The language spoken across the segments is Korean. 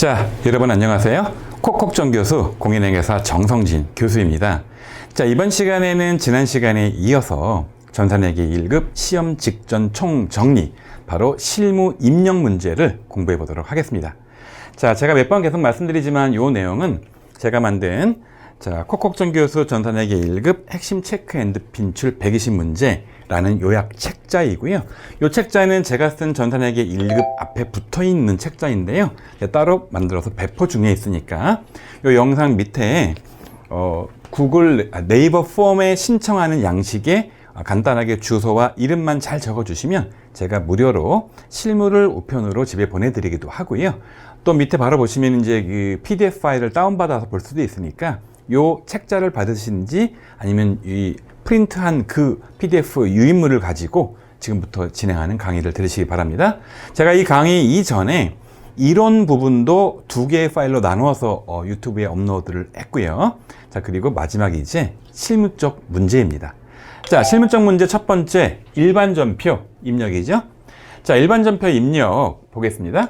자, 여러분 안녕하세요. 콕콕정 교수 공인회계사 정성진 교수입니다. 자, 이번 시간에는 지난 시간에 이어서 전산회계 1급 시험 직전 총정리, 바로 실무 입력 문제를 공부해 보도록 하겠습니다. 자, 제가 몇 번 계속 말씀드리지만 이 내용은 제가 만든 콕콕정 교수 전산회계 1급 핵심 체크 앤드 빈출 120문제라는 요약 책자이고요. 이 책자는 제가 쓴 전산회계 1급 앞에 붙어 있는 책자인데요. 따로 만들어서 배포 중에 있으니까 이 영상 밑에 네이버 폼에 신청하는 양식에 간단하게 주소와 이름만 잘 적어주시면 제가 무료로 실무를 우편으로 집에 보내드리기도 하고요. 또 밑에 바로 보시면 이제 그 PDF 파일을 다운받아서 볼 수도 있으니까 요 책자를 받으신지 아니면 이 프린트한 그 PDF 유인물을 가지고 지금부터 진행하는 강의를 들으시기 바랍니다. 제가 이 강의 이전에 이론 부분도 두 개의 파일로 나누어서 유튜브에 업로드를 했고요. 자, 그리고 마지막에 이제 실무적 문제입니다. 자, 실무적 문제 첫 번째, 일반전표 입력이죠. 자, 일반전표 입력 보겠습니다.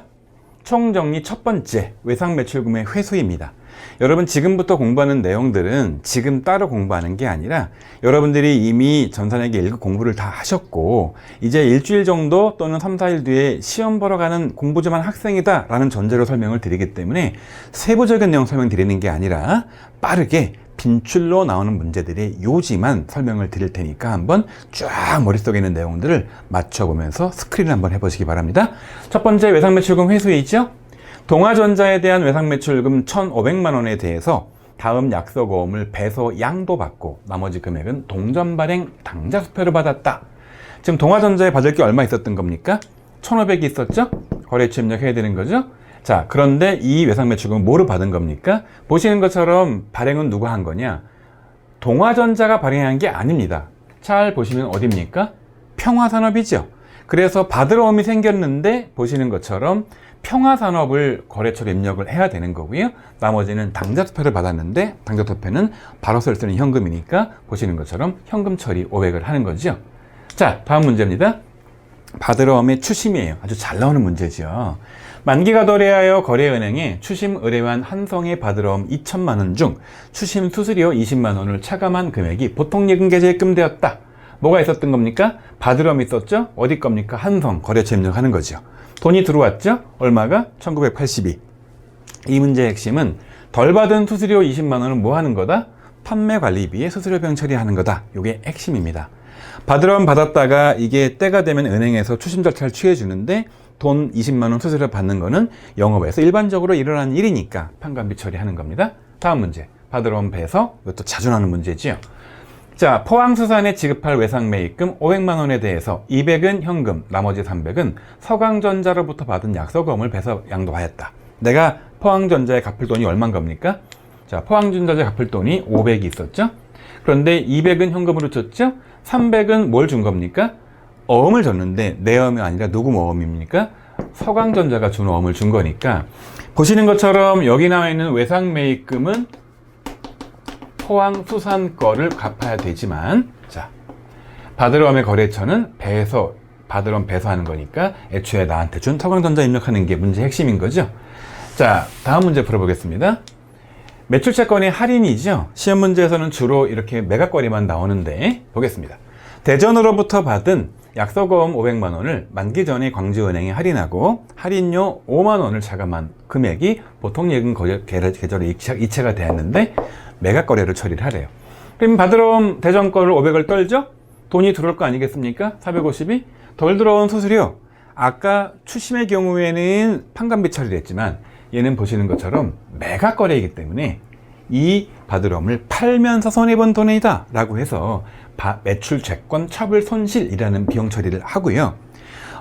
총정리 첫 번째, 외상매출금의 회수입니다. 여러분 지금부터 공부하는 내용들은 지금 따로 공부하는 게 아니라 여러분들이 이미 전산회계 1급 공부를 다 하셨고 이제 일주일 정도 또는 3, 4일 뒤에 시험 보러 가는 공부 좀 한 학생이다 라는 전제로 설명을 드리기 때문에 세부적인 내용 설명드리는 게 아니라 빠르게 빈출로 나오는 문제들의 요지만 설명을 드릴 테니까 한번 쫙 머릿속에 있는 내용들을 맞춰보면서 스크린을 한번 해보시기 바랍니다. 첫 번째 외상매출금 회수이죠. 동아전자에 대한 외상매출금 1,500만 원에 대해서 다음 약속어음을 배서 양도받고 나머지 금액은 동전발행 당좌수표를 받았다. 지금 동아전자에 받을 게 얼마 있었던 겁니까? 1,500이 있었죠? 거래처 입력해야 되는 거죠? 자, 그런데 이 외상매출금은 뭐로 받은 겁니까? 보시는 것처럼 발행은 누가 한 거냐? 동아전자가 발행한 게 아닙니다. 잘 보시면 어디입니까? 평화산업이죠. 그래서 받을 어음이 생겼는데 보시는 것처럼 평화산업을 거래처로 입력을 해야 되는 거고요. 나머지는 당좌투표를 받았는데 당좌투표는 바로 쓸 수 있는 현금이니까 보시는 것처럼 현금 처리 500을 하는 거죠. 자, 다음 문제입니다. 받을 어음의 추심이에요. 아주 잘 나오는 문제죠. 만기가 도래하여 거래은행에 추심 의뢰한 한성의 받을 어음 2천만 원 중 추심 수수료 20만 원을 차감한 금액이 보통예금 계좌에 입금되었다. 뭐가 있었던 겁니까? 받을 어음이 있었죠? 어디 겁니까? 한성 거래처 입력하는 거죠. 돈이 들어왔죠? 얼마가? 1982. 이 문제의 핵심은 덜 받은 수수료 20만 원은 뭐 하는 거다? 판매관리비에 수수료 병 처리하는 거다. 이게 핵심입니다. 받을 어음 받았다가 이게 때가 되면 은행에서 추심 절차를 취해 주는데 돈 20만 원 수수료 받는 거는 영업에서 일반적으로 일어나는 일이니까 판관비 처리하는 겁니다. 다음 문제. 받을 어음 배서. 이것도 자주 나오는 문제지요. 자, 포항수산에 지급할 외상매입금 500만 원에 대해서 200은 현금, 나머지 300은 서강전자로부터 받은 약속어음을 배서 양도하였다. 내가 포항전자에 갚을 돈이 얼마인 겁니까? 자, 포항전자에 갚을 돈이 500이 있었죠? 그런데 200은 현금으로 줬죠? 300은 뭘 준 겁니까? 어음을 줬는데 내 어음이 아니라 누구 어음입니까? 서강전자가 준 어음을 준 거니까 보시는 것처럼 여기 나와 있는 외상매입금은 포항수산 거를 갚아야 되지만, 자, 받을 어음의 거래처는 받을 어음 배서하는 거니까 애초에 나한테 준 서강전자 입력하는 게 문제 핵심인 거죠. 자, 다음 문제 풀어보겠습니다. 매출채권의 할인이죠. 시험 문제에서는 주로 이렇게 매각거래만 나오는데 보겠습니다. 대전으로부터 받은 약속어음 500만 원을 만기 전에 광주은행에 할인하고 할인료 5만 원을 차감한 금액이 보통예금 계좌로 이체가 되었는데 매각거래를 처리를 하래요. 그럼 받을 어음 대전 거를 500을 떨죠? 돈이 들어올 거 아니겠습니까? 450이 덜 들어온 수수료. 아까 추심의 경우에는 판관비 처리를 했지만 얘는 보시는 것처럼 매각거래이기 때문에 이 받을 어음을 팔면서 손해본 돈이다 라고 해서 매출 채권 처분 손실이라는 비용 처리를 하고요.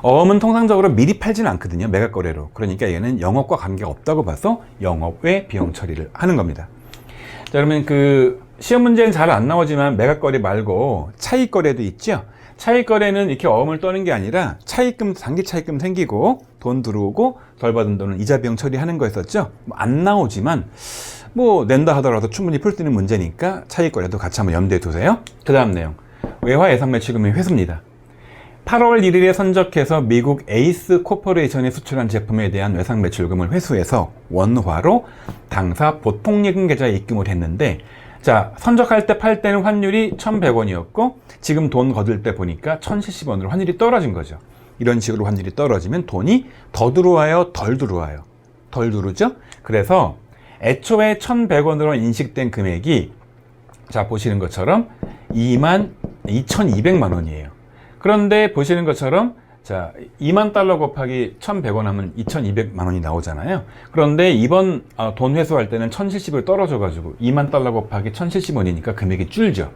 어음은 통상적으로 미리 팔지는 않거든요. 매각거래로. 그러니까 얘는 영업과 관계가 없다고 봐서 영업 외 비용 처리를 하는 겁니다. 자, 그러면 그 시험 문제는 잘 안 나오지만 매각거래 말고 차익거래도 있죠. 차익거래는 이렇게 어음을 떠는 게 아니라 차익금, 단기 차익금 생기고 돈 들어오고 덜 받은 돈은 이자 비용 처리하는 거였었죠. 안 나오지만 뭐 낸다 하더라도 충분히 풀 수 있는 문제니까 차익거래도 같이 한번 염두에 두세요. 그 다음 내용. 외화 예상매출금의 회수입니다. 8월 1일에 선적해서 미국 에이스 코퍼레이션에 수출한 제품에 대한 외상 매출금을 회수해서 원화로 당사 보통예금 계좌에 입금을 했는데, 자, 선적할 때 팔 때는 환율이 1,100원이었고 지금 돈 거둘 때 보니까 1,070원으로 환율이 떨어진 거죠. 이런 식으로 환율이 떨어지면 돈이 더 들어와요, 덜 들어와요? 덜 들어오죠? 그래서 애초에 1,100원으로 인식된 금액이, 자, 보시는 것처럼 22,200만 원이에요. 그런데 보시는 것처럼, 자, 2만 달러 곱하기 1,100원 하면 2,200만 원이 나오잖아요. 그런데 이번 돈 회수할 때는 1,070을 떨어져가지고 2만 달러 곱하기 1,070원이니까 금액이 줄죠.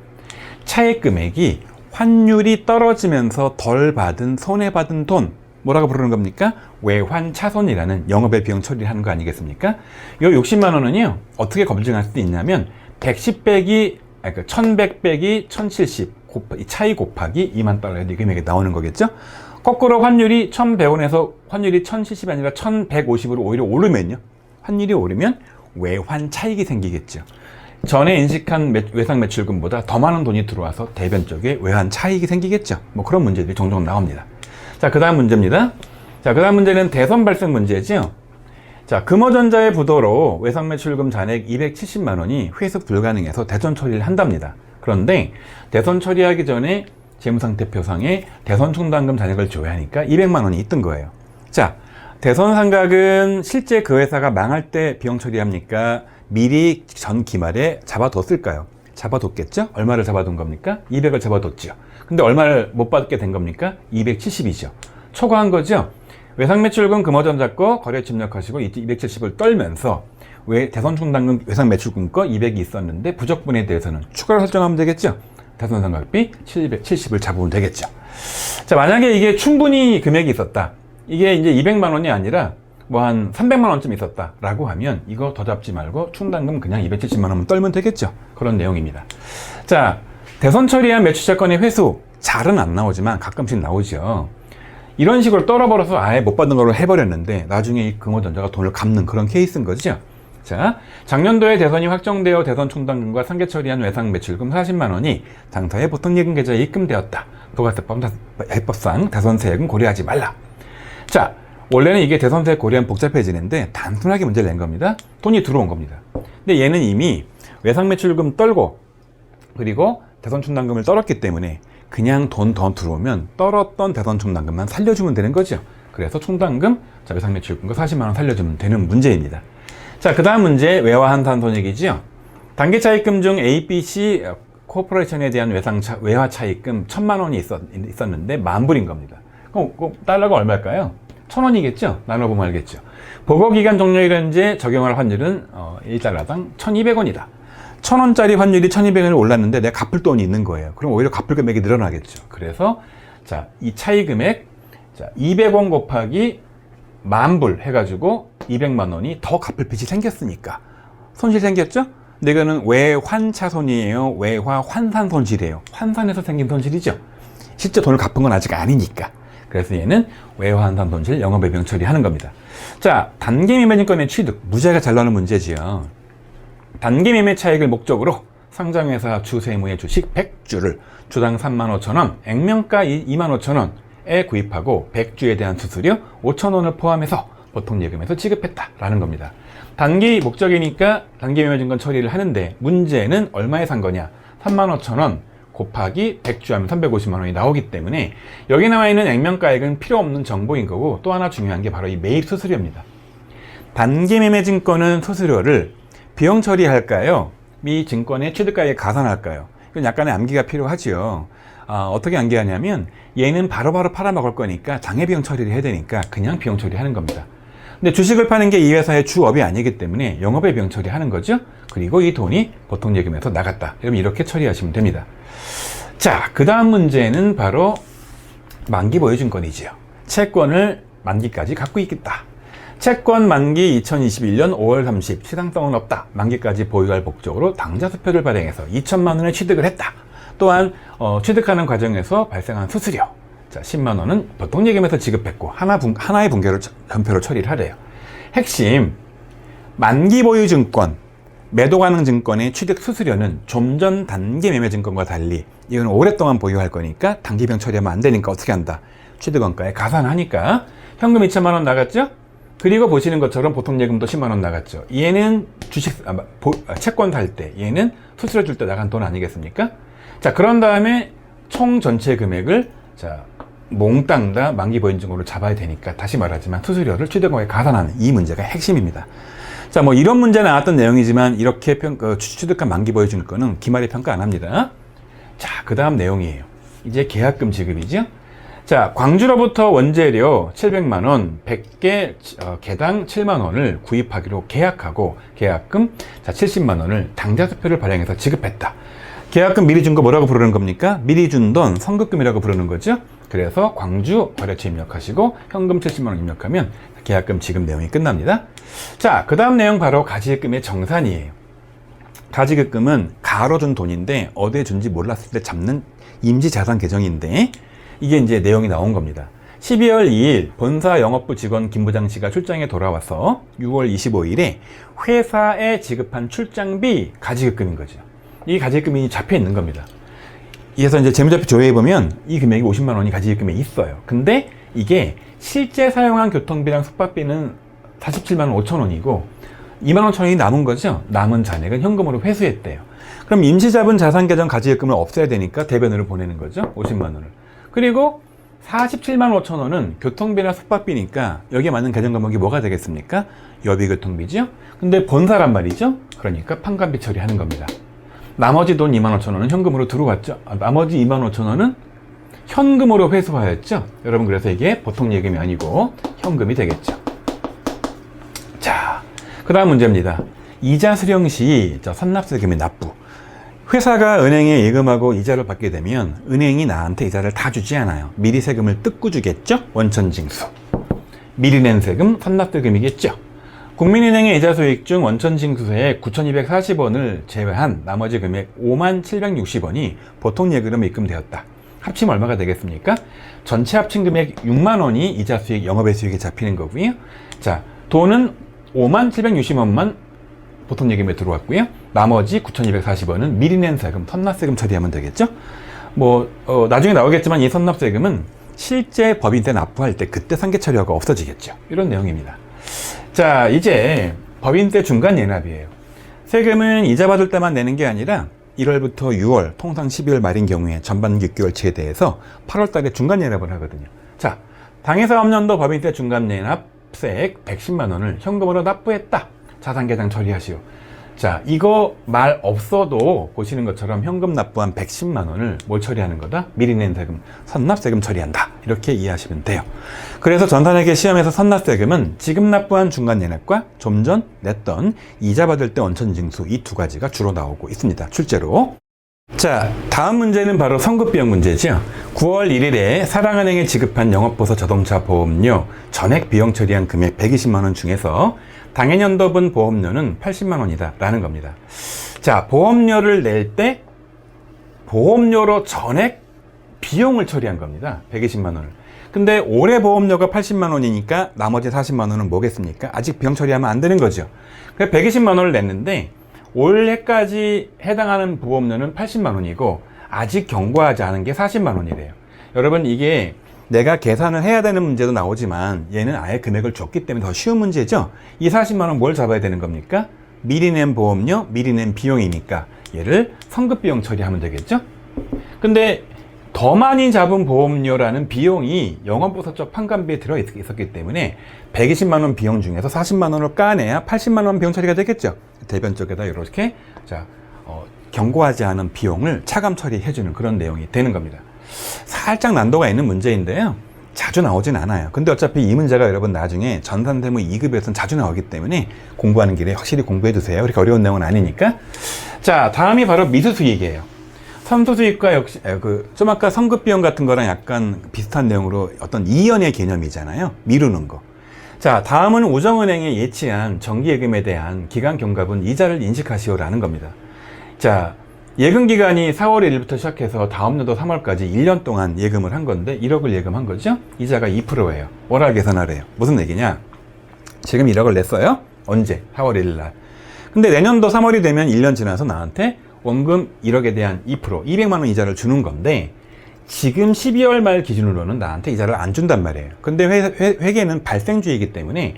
차액 금액이 환율이 떨어지면서 덜 받은, 손해받은 돈, 뭐라고 부르는 겁니까? 외환차손이라는 영업의 비용 처리를 하는 거 아니겠습니까? 이 60만 원은요, 어떻게 검증할 수 있냐면 110 빼기, 그러니까 1100 빼기 1070 이 차이 곱하기 2만 달러의 금액이 나오는 거겠죠? 거꾸로 환율이 1,100원에서 환율이 1,070이 아니라 1,150으로 오히려 오르면요, 환율이 오르면 외환 차익이 생기겠죠. 전에 인식한 외상 매출금보다 더 많은 돈이 들어와서 대변 쪽에 외환 차익이 생기겠죠. 뭐 그런 문제들이 종종 나옵니다. 자, 그 다음 문제입니다. 자, 그 다음 문제는 대선 발생 문제죠. 자, 금호전자의 부도로 외상 매출금 잔액 270만 원이 회수 불가능해서 대선 처리를 한답니다. 그런데 대선 처리하기 전에 재무상태표상에 대선 충당금 잔액을 줘야 하니까 200만 원이 있던 거예요. 자, 대선 상각은 실제 그 회사가 망할 때 비용 처리합니까? 미리 전 기말에 잡아뒀을까요? 잡아뒀겠죠? 얼마를 잡아둔 겁니까? 200을 잡아뒀죠. 근데 얼마를 못 받게 된 겁니까? 270이죠. 초과한 거죠? 외상매출금 금호전자 거 거래 침략하시고 270을 떨면서 대선 충당금 외상매출금 거 200이 있었는데 부적분에 대해서는 추가로 설정하면 되겠죠? 대선 상각비 770을 잡으면 되겠죠. 자, 만약에 이게 충분히 금액이 있었다. 이게 이제 200만 원이 아니라 뭐 한 300만 원쯤 있었다 라고 하면 이거 더 잡지 말고 충당금 그냥 270만 원만 떨면 되겠죠. 그런 내용입니다. 자, 대선 처리한 매출자건의 회수, 잘은 안 나오지만 가끔씩 나오죠. 이런 식으로 떨어버려서 아예 못 받는 걸로 해버렸는데 나중에 이 금호전자가 돈을 갚는 그런 케이스인 거죠. 자, 작년도에 대선이 확정되어 대선 충당금과 상계 처리한 외상 매출금 40만 원이 당사의 보통예금 계좌에 입금되었다. 부가세법 해법상 대선세액은 고려하지 말라. 자, 원래는 이게 대선세액 고려하면 복잡해지는데 단순하게 문제를 낸 겁니다. 돈이 들어온 겁니다. 근데 얘는 이미 외상 매출금 떨고 그리고 대선 충당금을 떨었기 때문에 그냥 돈 더 들어오면 떨었던 대선 충당금만 살려주면 되는 거죠. 그래서 충당금, 자, 외상 매출금과 40만 원 살려주면 되는 문제입니다. 자, 그 다음 문제 외화한산 손익이지요. 단기차익금 중 A, B, C 코퍼레이션에 대한 외화차익금 1,000만 원이 있었는데 10,000불인 겁니다. 그럼 달러가 얼마일까요? 1,000원이겠죠? 나눠보면 알겠죠. 보고기간 종료일현재 적용할 환율은 1달러당 1,200원이다. 1,000원짜리 환율이 1,200원이 올랐는데 내가 갚을 돈이 있는 거예요. 그럼 오히려 갚을 금액이 늘어나겠죠. 그래서 자, 이 차이 금액, 자, 200원 곱하기 10,000불 해가지고 200만 원이 더 갚을 빚이 생겼으니까 손실 생겼죠? 근데 이거는 외환차손이에요. 외화환산 손실이에요. 환산해서 생긴 손실이죠. 실제 돈을 갚은 건 아직 아니니까. 그래서 얘는 외화환산 손실 영업의 비용 처리하는 겁니다. 자, 단기매매증권의 취득, 무지하게 잘 나오는 문제지요. 단기매매 차익을 목적으로 상장회사 주세무의 주식 100주를 주당 35,000원, 액면가 25,000원에 구입하고 100주에 대한 수수료 5,000원을 포함해서 보통예금에서 지급했다라는 겁니다. 단기 목적이니까 단기매매증권 처리를 하는데 문제는 얼마에 산 거냐? 35,000원 곱하기 100주 하면 350만 원이 나오기 때문에 여기 나와 있는 액면가액은 필요 없는 정보인 거고, 또 하나 중요한 게 바로 이 매입 수수료입니다. 단기매매증권은 수수료를 비용 처리할까요? 이 증권의 취득가액에 가산할까요? 이건 약간의 암기가 필요하죠. 어떻게 암기하냐면 얘는 바로바로 팔아먹을 거니까 장외비용 처리를 해야 되니까 그냥 비용 처리하는 겁니다. 근데 주식을 파는 게 이 회사의 주업이 아니기 때문에 영업의 비용 처리하는 거죠. 그리고 이 돈이 보통예금에서 나갔다. 그러면 이렇게 처리하시면 됩니다. 자, 그 다음 문제는 바로 만기 보유증권이지요. 채권을 만기까지 갖고 있겠다. 채권 만기 2021년 5월 30, 시장성은 없다. 만기까지 보유할 목적으로 당좌수표를 발행해서 2,000만 원을 취득을 했다. 또한 취득하는 과정에서 발생한 수수료, 자, 10만 원은 보통예금에서 지급했고 하나의 분표로 처리를 하래요. 핵심, 만기 보유증권, 매도 가능 증권의 취득 수수료는 좀 전 단기 매매 증권과 달리 이건 오랫동안 보유할 거니까 단기병 처리하면 안 되니까 어떻게 한다? 취득원가에 가산하니까 현금 2천만 원 나갔죠? 그리고 보시는 것처럼 보통 예금도 10만 원 나갔죠. 얘는 채권 살 때, 얘는 수수료 줄 때 나간 돈 아니겠습니까? 자, 그런 다음에 총 전체 금액을 자 몽땅 다 만기 보인증으로 잡아야 되니까 다시 말하지만 수수료를 취득원가에 가산하는 이 문제가 핵심입니다. 자, 뭐 이런 문제 나왔던 내용이지만 이렇게 취득한 만기 보여증권은 기말에 평가 안 합니다. 자, 그 다음 내용이에요. 이제 계약금 지급이죠. 자, 광주로부터 원재료 700만원, 100개, 개당 7만원을 구입하기로 계약하고 계약금 자 70만원을 당좌수표를 발행해서 지급했다. 계약금 미리 준 거 뭐라고 부르는 겁니까? 미리 준 돈 선급금이라고 부르는 거죠. 그래서 광주 거래처 입력하시고 현금 70만원 입력하면 계약금 지급 내용이 끝납니다. 자, 그 다음 내용 바로 가지급금의 정산이에요. 가지급금은 가로 준 돈인데 어디에 준지 몰랐을 때 잡는 임시자산 계정인데 이게 이제 내용이 나온 겁니다. 12월 2일 본사 영업부 직원 김 부장 씨가 출장에 돌아와서 6월 25일에 회사에 지급한 출장비 가지급금인 거죠. 이 가지급금이 잡혀 있는 겁니다. 그래서 이제 재무제표 조회해 보면 이 금액이 50만 원이 가지급금에 있어요. 근데 이게 실제 사용한 교통비랑 숙박비는 47만 5천 원이고 2만 5천 원이 남은 거죠. 남은 잔액은 현금으로 회수했대요. 그럼 임시자본 자산계정 가지급금을 없애야 되니까 대변으로 보내는 거죠. 50만 원을. 그리고 47만 5천 원은 교통비나 숙박비니까 여기에 맞는 계정 과목이 뭐가 되겠습니까? 여비교통비죠. 근데 본사란 말이죠. 그러니까 판관비 처리하는 겁니다. 나머지 돈 2만 5천 원은 현금으로 들어왔죠. 나머지 2만 5천 원은 현금으로 회수하였죠. 여러분, 그래서 이게 보통 예금이 아니고 현금이 되겠죠. 자, 그 다음 문제입니다. 이자 수령 시 선납세금의 납부. 회사가 은행에 예금하고 이자를 받게 되면 은행이 나한테 이자를 다 주지 않아요. 미리 세금을 뜯고 주겠죠. 원천징수. 미리 낸 세금 선납세금이겠죠. 국민은행의 이자 수익 중 원천징수세액 9,240원을 제외한 나머지 금액 5760원이 보통 예금으로 입금되었다. 합치면 얼마가 되겠습니까? 전체 합친 금액 6만 원이 이자 수익, 영업외 수익에 잡히는 거고요. 자, 돈은 5760원만 보통 예금에 들어왔고요. 나머지 9,240원은 미리 낸 세금, 선납세금 처리하면 되겠죠? 나중에 나오겠지만 이 선납세금은 실제 법인세 납부할 때 그때 상계 처리하고 없어지겠죠. 이런 내용입니다. 자, 이제 법인세 중간 예납이에요. 세금은 이자 받을 때만 내는 게 아니라 1월부터 6월, 통상 12월 말인 경우에 전반기 6개월치에 대해서 8월 달에 중간 예납을 하거든요. 자, 당해사업년도 법인세 중간 예납세액 110만 원을 현금으로 납부했다. 자산계장 처리하시오. 자, 이거 말 없어도 보시는 것처럼 현금 납부한 110만 원을 뭘 처리하는 거다? 미리 낸 세금, 선납세금 처리한다. 이렇게 이해하시면 돼요. 그래서 전산회계 시험에서 선납세금은 지금 납부한 중간 예납과 좀 전 냈던 이자 받을 때 원천징수 이 두 가지가 주로 나오고 있습니다. 출제로. 자, 다음 문제는 바로 선급비용 문제죠. 9월 1일에 사랑은행에 지급한 영업보서 자동차 보험료 전액 비용 처리한 금액 120만 원 중에서 당해년도분 보험료는 80만 원이다 라는 겁니다. 자, 보험료를 낼 때 보험료로 전액 비용을 처리한 겁니다. 120만 원을. 근데 올해 보험료가 80만 원이니까 나머지 40만 원은 뭐겠습니까? 아직 비용 처리하면 안 되는 거죠. 그래서 120만 원을 냈는데 올해까지 해당하는 보험료는 80만 원이고 아직 경과하지 않은 게 40만 원이래요. 여러분, 이게 내가 계산을 해야 되는 문제도 나오지만 얘는 아예 금액을 줬기 때문에 더 쉬운 문제죠. 이 40만 원 뭘 잡아야 되는 겁니까? 미리 낸 보험료, 미리 낸 비용이니까 얘를 선급비용 처리하면 되겠죠. 근데 더 많이 잡은 보험료라는 비용이 영업보서 쪽 판관비에 들어있었기 때문에 120만 원 비용 중에서 40만 원을 까내야 80만 원 비용 처리가 되겠죠. 대변 쪽에다 이렇게 경고하지 않은 비용을 차감 처리해주는 그런 내용이 되는 겁니다. 살짝 난도가 있는 문제인데요. 자주 나오진 않아요. 근데 어차피 이 문제가 여러분 나중에 전산세무 2급에서는 자주 나오기 때문에 공부하는 길에 확실히 공부해 두세요. 그렇게 어려운 내용은 아니니까. 자, 다음이 바로 미수수익이에요. 선수수익과 역시 좀 아까 선급비용 같은 거랑 약간 비슷한 내용으로 어떤 이연의 개념이잖아요. 미루는 거. 자, 다음은 우정은행에 예치한 정기예금에 대한 기간 경과분 이자를 인식하시오라는 겁니다. 자, 예금기간이 4월 1일부터 시작해서 다음 년도 3월까지 1년 동안 예금을 한 건데 1억을 예금한 거죠. 이자가 2%예요. 월할 계산하래요. 무슨 얘기냐? 지금 1억을 냈어요. 언제? 4월 1일 날. 근데 내년도 3월이 되면 1년 지나서 나한테 원금 1억에 대한 2%, 200만 원 이자를 주는 건데 지금 12월 말 기준으로는 나한테 이자를 안 준단 말이에요. 근데 회계는 발생주의이기 때문에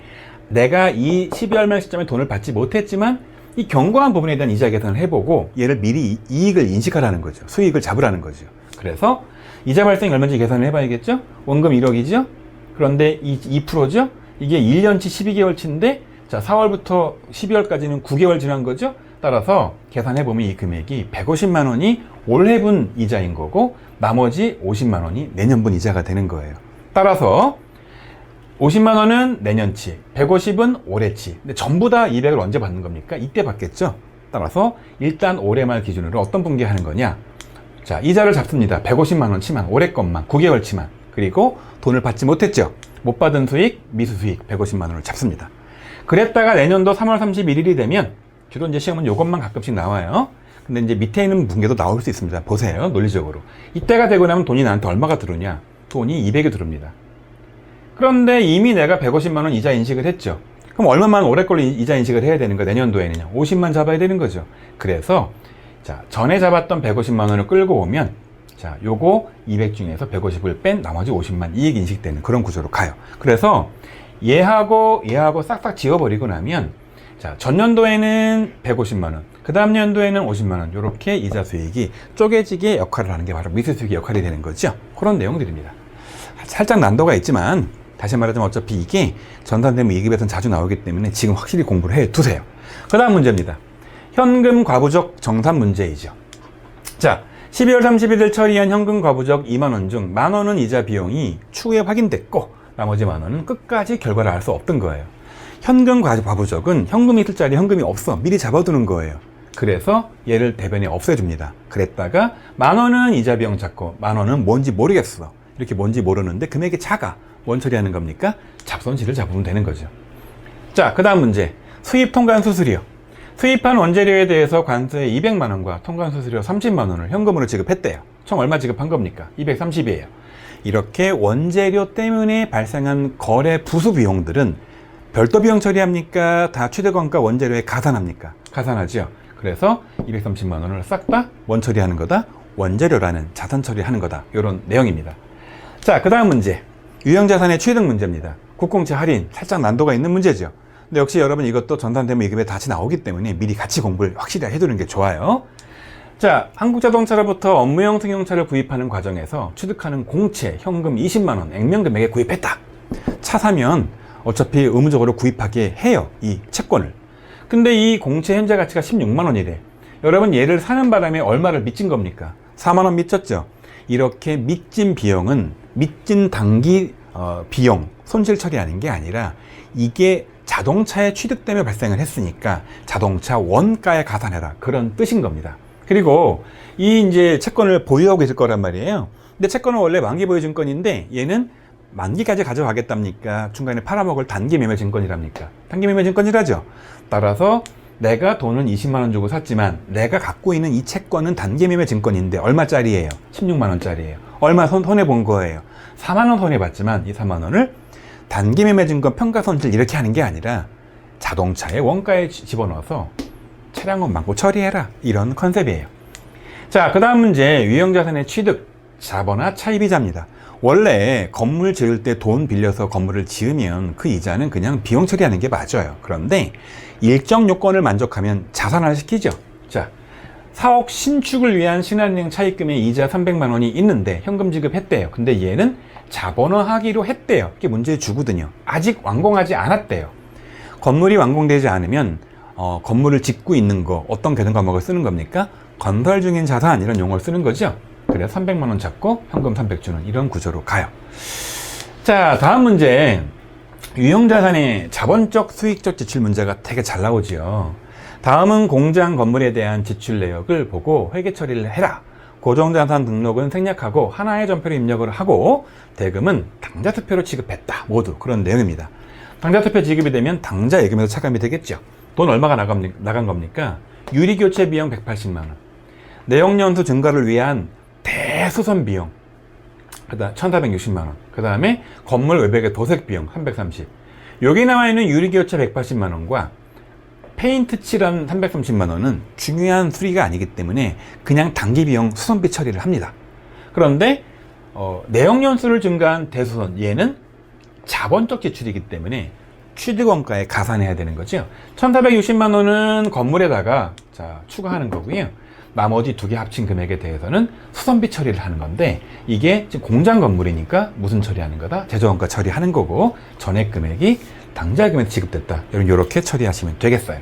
내가 이 12월 말 시점에 돈을 받지 못했지만 이 견고한 부분에 대한 이자 계산을 해보고 얘를 미리 이익을 인식하라는 거죠. 수익을 잡으라는 거죠. 그래서 이자 발생이 얼마인지 계산을 해봐야겠죠? 원금 1억이죠? 그런데 2%죠? 이게 1년치 12개월치인데 자 4월부터 12월까지는 9개월 지난 거죠? 따라서 계산해보면 이 금액이 150만 원이 올해분 이자인 거고 나머지 50만 원이 내년분 이자가 되는 거예요. 따라서 50만 원은 내년치, 150은 올해치. 근데 전부 다 200을 언제 받는 겁니까? 이때 받겠죠? 따라서 일단 올해 말 기준으로 어떤 분기하는 거냐? 자, 이자를 잡습니다. 150만 원치만, 올해 것만, 9개월치만. 그리고 돈을 받지 못했죠? 못 받은 수익, 미수 수익 150만 원을 잡습니다. 그랬다가 내년도 3월 31일이 되면 주로 이제 시험은 요것만 가끔씩 나와요. 근데 이제 밑에 있는 분기도 나올 수 있습니다. 보세요. 논리적으로. 이때가 되고 나면 돈이 나한테 얼마가 들어오냐? 돈이 200이 들어옵니다. 그런데 이미 내가 150만 원 이자 인식을 했죠. 그럼 얼마만 올해 걸로 이자 인식을 해야 되는 거 내년도에는요? 50만 잡아야 되는 거죠. 그래서 자, 전에 잡았던 150만 원을 끌고 오면 자, 요거 200 중에서 150을 뺀 나머지 50만 이익 인식되는 그런 구조로 가요. 그래서 얘하고 싹싹 지워버리고 나면 자, 전년도에는 150만 원, 그 다음 년도에는 50만 원, 요렇게 이자 수익이 쪼개지게 역할을 하는 게 바로 미수 수익의 역할이 되는 거죠. 그런 내용들입니다. 살짝 난도가 있지만 다시 말하자면 어차피 이게 전산대문 2급에서는 자주 나오기 때문에 지금 확실히 공부를 해 두세요. 그 다음 문제입니다. 현금 과부적 정산 문제이죠. 자, 12월 31일 처리한 현금 과부적 2만 원 중 만 원은 이자 비용이 추후에 확인됐고 나머지 만 원은 끝까지 결과를 알 수 없던 거예요. 현금 과부적은 현금이 있을 자리에 현금이 없어. 미리 잡아두는 거예요. 그래서 얘를 대변에 없애줍니다. 그랬다가 만 원은 이자 비용 잡고 만 원은 뭔지 모르겠어. 이렇게 뭔지 모르는데 금액이 작아. 뭔 처리하는 겁니까? 잡손실을 잡으면 되는 거죠. 자, 그 다음 문제. 수입 통관 수수료. 수입한 원재료에 대해서 관세 200만 원과 통관 수수료 30만 원을 현금으로 지급했대요. 총 얼마 지급한 겁니까? 230이에요. 이렇게 원재료 때문에 발생한 거래 부수 비용들은 별도 비용 처리합니까? 다 최대관가 원재료에 가산합니까? 가산하죠. 그래서 230만 원을 싹 다 원 처리하는 거다. 원재료라는 자산 처리하는 거다. 이런 내용입니다. 자, 그 다음 문제. 유형자산의 취득 문제입니다. 국공채 할인, 살짝 난도가 있는 문제죠. 근데 역시 여러분 이것도 전산대문 2급에 다시 나오기 때문에 미리 같이 공부를 확실히 해두는 게 좋아요. 자, 한국자동차로부터 업무용 승용차를 구입하는 과정에서 취득하는 공채 현금 20만 원 액면 금액에 구입했다. 차 사면 어차피 의무적으로 구입하게 해요. 이 채권을. 근데 이 공채 현재 가치가 16만 원이래. 여러분 얘를 사는 바람에 얼마를 미친 겁니까? 4만 원 미쳤죠. 이렇게 미친 비용은 미친 단기 비용 손실 처리하는 게 아니라 이게 자동차의 취득 때문에 발생을 했으니까 자동차 원가에 가산해라. 그런 뜻인 겁니다. 그리고 이 이제 채권을 보유하고 있을 거란 말이에요. 근데 채권은 원래 만기 보유 증권인데 얘는 만기까지 가져가겠답니까? 중간에 팔아먹을 단기 매매 증권이랍니까? 단기 매매 증권이라죠. 따라서 내가 돈은 20만 원 주고 샀지만 내가 갖고 있는 이 채권은 단기 매매 증권인데 얼마짜리예요? 16만 원짜리예요. 얼마 손해 본 거예요? 4만 원 손해 봤지만 이 4만 원을 단기 매매 증권 평가 손실 이렇게 하는 게 아니라 자동차의 원가에 집어넣어서 차량은 많고 처리해라. 이런 컨셉이에요. 자, 그 다음 문제. 유형자산의 취득, 자본화 차입이자입니다. 원래 건물 지을 때 돈 빌려서 건물을 지으면 그 이자는 그냥 비용 처리하는 게 맞아요. 그런데 일정 요건을 만족하면 자산화를 시키죠. 자, 4억 신축을 위한 신한은행 차입금의 이자 300만 원이 있는데 현금 지급했대요. 근데 얘는 자본화하기로 했대요. 이게 문제의 주거든요. 아직 완공하지 않았대요. 건물이 완공되지 않으면 건물을 짓고 있는 거 어떤 계산 과목을 쓰는 겁니까? 건설 중인 자산 이런 용어를 쓰는 거죠. 그래서 300만 원 잡고 현금 300 주는 이런 구조로 가요. 자, 다음 문제. 유형자산의 자본적 수익적 지출 문제가 되게 잘 나오지요. 다음은 공장 건물에 대한 지출 내역을 보고 회계 처리를 해라. 고정자산 등록은 생략하고 하나의 전표로 입력을 하고 대금은 당좌투표로 지급했다. 모두 그런 내용입니다. 당좌투표 지급이 되면 당좌 예금에서 차감이 되겠죠. 돈 얼마가 나간 겁니까? 유리교체 비용 180만 원. 내용연수 증가를 위한 대수선 비용. 그다음 1,460만 원. 그 다음에 건물 외벽의 도색 비용 330. 여기 나와 있는 유리교체 180만 원과 페인트 칠한 330만 원은 중요한 수리가 아니기 때문에 그냥 단기 비용 수선비 처리를 합니다. 그런데 내역 연수를 증가한 대수선, 얘는 자본적 지출이기 때문에 취득원가에 가산해야 되는 거죠. 1,460만 원은 건물에다가 추가하는 거고요. 나머지 두 개 합친 금액에 대해서는 수선비 처리를 하는 건데, 이게 지금 공장 건물이니까 무슨 처리하는 거다? 제조원가 처리하는 거고, 전액 금액이 당좌금에 지급됐다. 이렇게 처리하시면 되겠어요.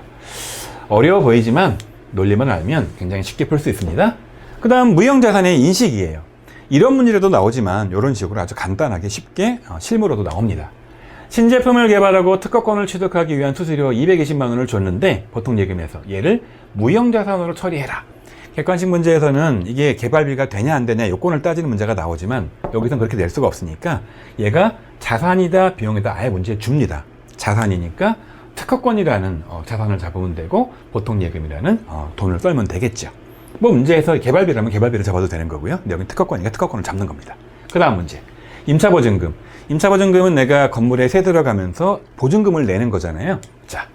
어려워 보이지만 논리만 알면 굉장히 쉽게 풀 수 있습니다. 그 다음 무형자산의 인식이에요. 이런 문제도 나오지만 이런 식으로 아주 간단하게 쉽게 실무로도 나옵니다. 신제품을 개발하고 특허권을 취득하기 위한 수수료 220만 원을 줬는데 보통 예금에서 얘를 무형자산으로 처리해라. 객관식 문제에서는 이게 개발비가 되냐 안 되냐 요건을 따지는 문제가 나오지만 여기서는 그렇게 낼 수가 없으니까 얘가 자산이다 비용이다 아예 문제 줍니다. 자산이니까 특허권이라는 자산을 잡으면 되고 보통 예금이라는 돈을 썰면 되겠죠. 뭐 문제에서 개발비라면 개발비를 잡아도 되는 거고요. 근데 여기 특허권이니까 특허권을 잡는 겁니다. 그 다음 문제. 임차보증금. 임차보증금은 내가 건물에 세 들어가면서 보증금을 내는 거잖아요. 자,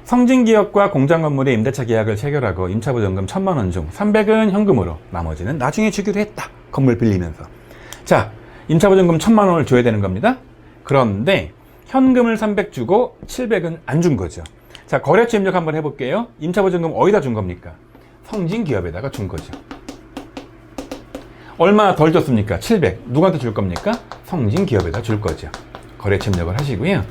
성진기업과 공장건물의 임대차 계약을 체결하고 임차보증금 1,000만 원 중 300은 현금으로, 나머지는 나중에 주기로 했다. 건물 빌리면서. 자, 임차보증금 1,000만 원을 줘야 되는 겁니다. 그런데 현금을 300 주고 700은 안 준 거죠. 자, 거래처 입력 한번 해볼게요. 임차보증금 어디다 준 겁니까? 성진기업에다가 준 거죠. 얼마 덜 줬습니까? 700. 누구한테 줄 겁니까? 성진기업에다 줄 거죠. 거래처 입력을 하시고요.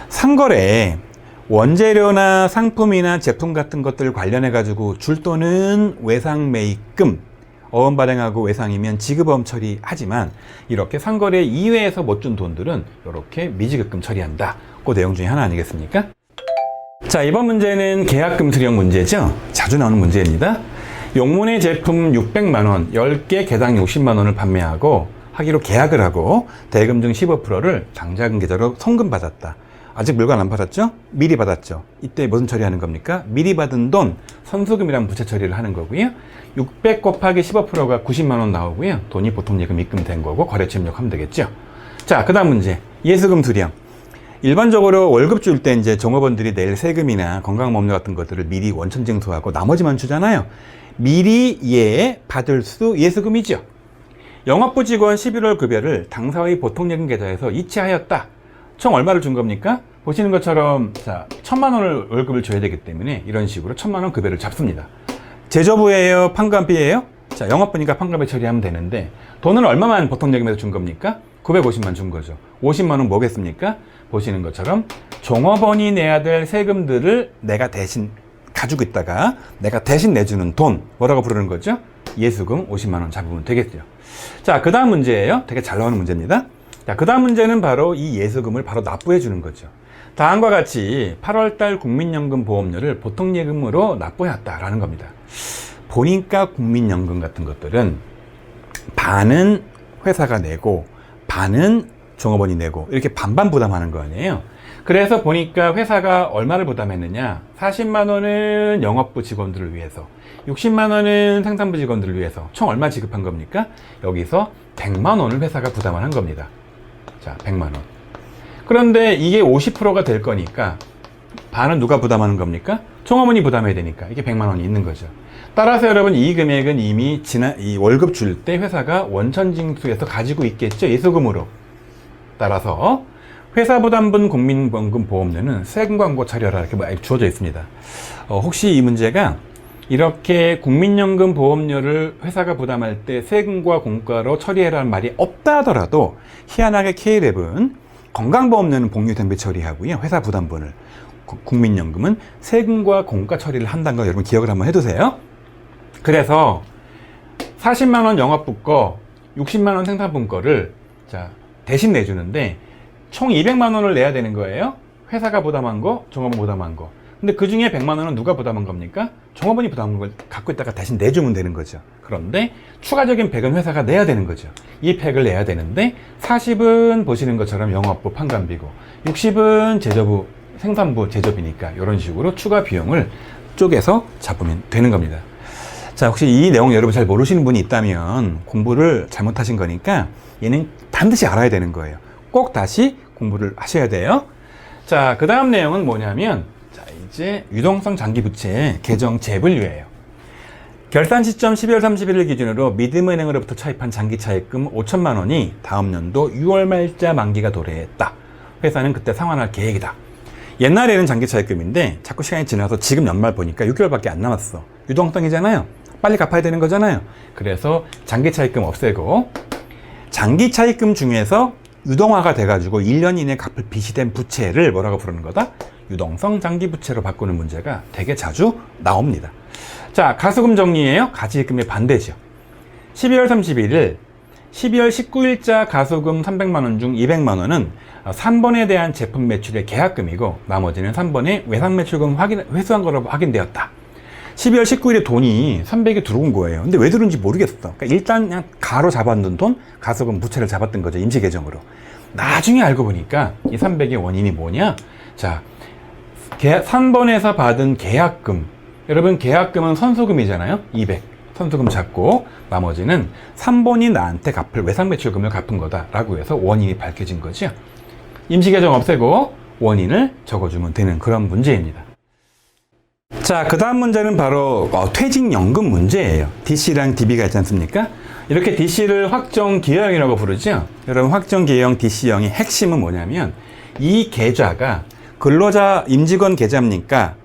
상거래에 원재료나 상품이나 제품 같은 것들 관련해 가지고 줄 돈은 외상매입금, 어음 발행하고 외상이면 지급어음 처리하지만 이렇게 상거래 이외에서 못 준 돈들은 이렇게 미지급금 처리한다. 그 내용 중에 하나 아니겠습니까? 자, 이번 문제는 계약금 수령 문제죠. 자주 나오는 문제입니다. 용문의 제품 600만 원, 10개 개당 60만 원을 판매하고 하기로 계약을 하고 대금 중 15%를 당좌금 계좌로 송금받았다. 아직 물건 안 받았죠? 미리 받았죠? 이때 무슨 처리하는 겁니까? 미리 받은 돈, 선수금이랑 부채 처리를 하는 거고요. 600 곱하기 15%가 90만 원 나오고요. 돈이 보통 예금 입금된 거고 거래처 입력하면 되겠죠. 자, 그 다음 문제. 예수금 수령. 일반적으로 월급 줄 때 이제 종업원들이 낼 세금이나 건강보험료 같은 것들을 미리 원천 징수하고 나머지만 주잖아요. 미리 받을 수 예수금이죠. 영업부 직원 11월 급여를 당사의 보통예금 계좌에서 이체하였다. 총 얼마를 준 겁니까? 보시는 것처럼 1,000만 원을 월급을 줘야 되기 때문에 이런 식으로 1,000만 원 급여를 잡습니다. 제조부예요? 판관비예요? 자, 영업부니까 판관비 처리하면 되는데 돈은 얼마만 보통예금에서 준 겁니까? 950만 준 거죠. 50만 원 뭐겠습니까? 보시는 것처럼 종업원이 내야 될 세금들을 내가 대신 가지고 있다가 내가 대신 내주는 돈, 뭐라고 부르는 거죠? 예수금 50만 원 잡으면 되겠죠. 자, 그 다음 문제예요. 되게 잘 나오는 문제입니다. 자, 그 다음 문제는 바로 이 예수금을 바로 납부해 주는 거죠. 다음과 같이 8월달 국민연금 보험료를 보통예금으로 납부해왔다라는 겁니다. 보니까 국민연금 같은 것들은 반은 회사가 내고 반은 종업원이 내고 이렇게 반반 부담하는 거 아니에요. 그래서 보니까 회사가 얼마를 부담했느냐, 40만 원은 영업부 직원들을 위해서, 60만 원은 생산부 직원들을 위해서 총 얼마 지급한 겁니까? 여기서 100만 원을 회사가 부담을 한 겁니다. 자, 100만 원. 그런데 이게 50%가 될 거니까 반은 누가 부담하는 겁니까? 종업원이 부담해야 되니까 이게 100만 원이 있는 거죠. 따라서 여러분 이 금액은 이미 이 월급 줄 때 회사가 원천징수해서 가지고 있겠죠, 예수금으로. 따라서 회사 부담분 국민연금 보험료는 세금 광고 처리하라 이렇게 주어져 있습니다. 혹시 이 문제가 이렇게 국민연금 보험료를 회사가 부담할 때 세금과 공과로 처리해라는 말이 없다 하더라도 희한하게 K랩은 건강보험료는 복리대비 처리하고요. 회사 부담분을, 국민연금은 세금과 공과 처리를 한다는 거 여러분 기억을 한번 해두세요. 그래서 40만 원 영업부 거, 60만 원 생산분 거를 대신 내주는데 총 200만 원을 내야 되는 거예요. 회사가 부담한 거, 종업원 부담한 거. 근데 그 중에 100만 원은 누가 부담한 겁니까? 종업원이 부담한 걸 갖고 있다가 대신 내주면 되는 거죠. 그런데 추가적인 100은 회사가 내야 되는 거죠. 이 100을 내야 되는데 40은 보시는 것처럼 영업부 판관비고 60은 제조부, 생산부 제조비니까 이런 식으로 추가 비용을 쪼개서 잡으면 되는 겁니다. 자, 혹시 이 내용 여러분 잘 모르시는 분이 있다면 공부를 잘못하신 거니까 얘는 반드시 알아야 되는 거예요. 꼭 다시 공부를 하셔야 돼요. 자, 그 다음 내용은 뭐냐면 번째, 유동성 장기부채의 계정 재분류예요. 결산 시점 12월 31일 기준으로 믿음은행으로부터 차입한 장기차입금 5천만 원이 다음 연도 6월 말자 만기가 도래했다. 회사는 그때 상환할 계획이다. 옛날에는 장기차입금인데 자꾸 시간이 지나서 지금 연말 보니까 6개월밖에 안 남았어. 유동성이잖아요. 빨리 갚아야 되는 거잖아요. 그래서 장기차입금 없애고 장기차입금 중에서 유동화가 돼가지고 1년 이내 갚을 빚이 된 부채를 뭐라고 부르는 거다? 유동성 장기부채로 바꾸는 문제가 되게 자주 나옵니다. 자, 가소금 정리예요. 가지입금의 반대죠. 12월 31일, 12월 19일자 가소금 300만 원 중 200만 원은 3번에 대한 제품 매출의 계약금이고 나머지는 3번의 외상 매출금 회수한 거로 확인되었다. 12월 19일에 돈이 300이 들어온 거예요. 근데 왜 들어온지 모르겠어. 그러니까 일단 그냥 가로 잡았던 돈, 가소금 부채를 잡았던 거죠. 임시 계정으로. 나중에 알고 보니까 이 300의 원인이 뭐냐? 자, 3번에서 받은 계약금. 여러분, 계약금은 선수금이잖아요. 200. 선수금 잡고 나머지는 3번이 나한테 갚을 외상 매출금을 갚은 거다라고 해서 원인이 밝혀진 거죠. 임시 계정 없애고 원인을 적어주면 되는 그런 문제입니다. 자, 그 다음 문제는 바로 퇴직연금 문제예요. DC랑 DB가 있지 않습니까? 이렇게 DC를 확정기여형이라고 부르죠. 여러분, 확정기여형 DC형의 핵심은 뭐냐면 이 계좌가 근로자 임직원 계좌입니까?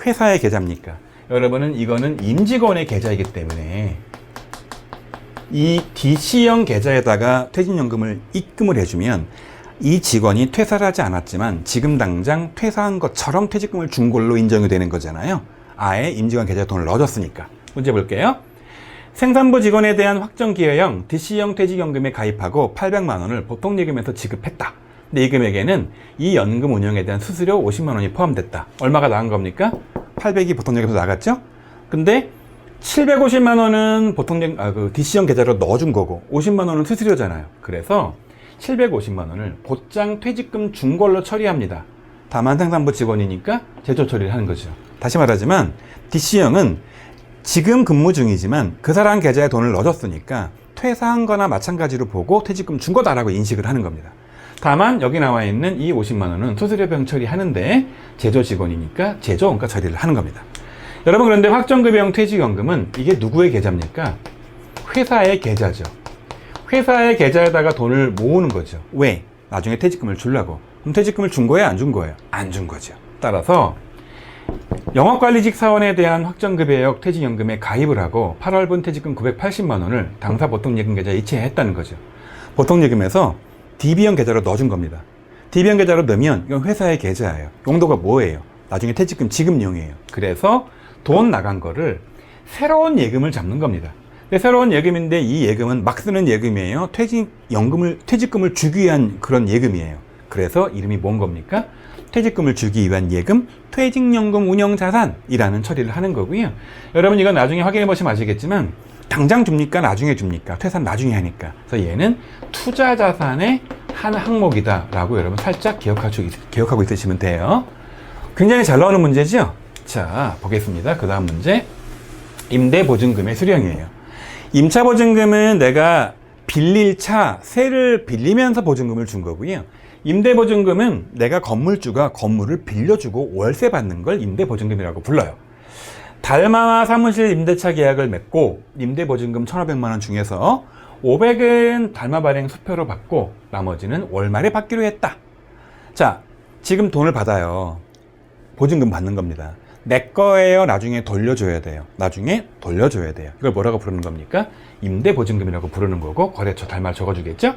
회사의 계좌입니까? 여러분은 이거는 임직원의 계좌이기 때문에 이 DC형 계좌에다가 퇴직연금을 입금을 해주면 이 직원이 퇴사를 하지 않았지만 지금 당장 퇴사한 것처럼 퇴직금을 준 걸로 인정이 되는 거잖아요. 아예 임직원 계좌에 돈을 넣어줬으니까. 문제 볼게요. 생산부 직원에 대한 확정기여형 DC형 퇴직연금에 가입하고 800만 원을 보통예금에서 지급했다. 근데 이 금액에는 이 연금 운영에 대한 수수료 50만 원이 포함됐다. 얼마가 나간 겁니까? 800이 보통예금에서 나갔죠? 근데 750만 원은 그 DC형 계좌로 넣어준 거고 50만 원은 수수료잖아요. 그래서 750만 원을 곧장 퇴직금 준 걸로 처리합니다. 다만 생산부 직원이니까 제조 처리를 하는 거죠. 다시 말하지만 DC형은 지금 근무 중이지만 그 사람 계좌에 돈을 넣어줬으니까 퇴사한 거나 마찬가지로 보고 퇴직금 준 거다라고 인식을 하는 겁니다. 다만 여기 나와 있는 이 50만 원은 수수료병 처리하는데 제조 직원이니까 제조 원가 처리를 하는 겁니다. 여러분, 그런데 확정급여형 퇴직연금은 이게 누구의 계좌입니까? 회사의 계좌죠. 회사의 계좌에다가 돈을 모으는 거죠. 왜? 나중에 퇴직금을 주려고. 그럼 퇴직금을 준 거예요? 안 준 거예요? 안 준 거죠. 따라서 영업관리직 사원에 대한 확정급여형 퇴직연금에 가입을 하고 8월분 퇴직금 980만 원을 당사 보통예금 계좌에 이체했다는 거죠. 보통예금에서 DB형 계좌로 넣어준 겁니다. DB형 계좌로 넣으면 이건 회사의 계좌예요. 용도가 뭐예요? 나중에 퇴직금 지급용이에요. 그래서 돈 나간 거를 새로운 예금을 잡는 겁니다. 새로운 예금인데 이 예금은 막 쓰는 예금이에요. 퇴직금을 주기 위한 그런 예금이에요. 그래서 이름이 뭔 겁니까? 퇴직금을 주기 위한 예금, 퇴직연금 운영자산이라는 처리를 하는 거고요. 여러분, 이건 나중에 확인해 보시면 아시겠지만 당장 줍니까? 나중에 줍니까? 퇴사는 나중에 하니까. 그래서 얘는 투자자산의 한 항목이다 라고 여러분 살짝 기억하고 있으시면 돼요. 굉장히 잘 나오는 문제죠? 자, 보겠습니다. 그 다음 문제. 임대보증금의 수령이에요. 임차보증금은 내가 빌릴 차, 세를 빌리면서 보증금을 준 거고요. 임대보증금은 내가 건물주가 건물을 빌려주고 월세 받는 걸 임대보증금이라고 불러요. 달마와 사무실 임대차 계약을 맺고 임대보증금 1,500만 원 중에서 500은 달마 발행 수표로 받고 나머지는 월말에 받기로 했다. 자, 지금 돈을 받아요. 보증금 받는 겁니다. 내 거예요? 나중에 돌려줘야 돼요? 나중에 돌려줘야 돼요. 이걸 뭐라고 부르는 겁니까? 임대보증금이라고 부르는 거고 거래처 달마를 적어주겠죠?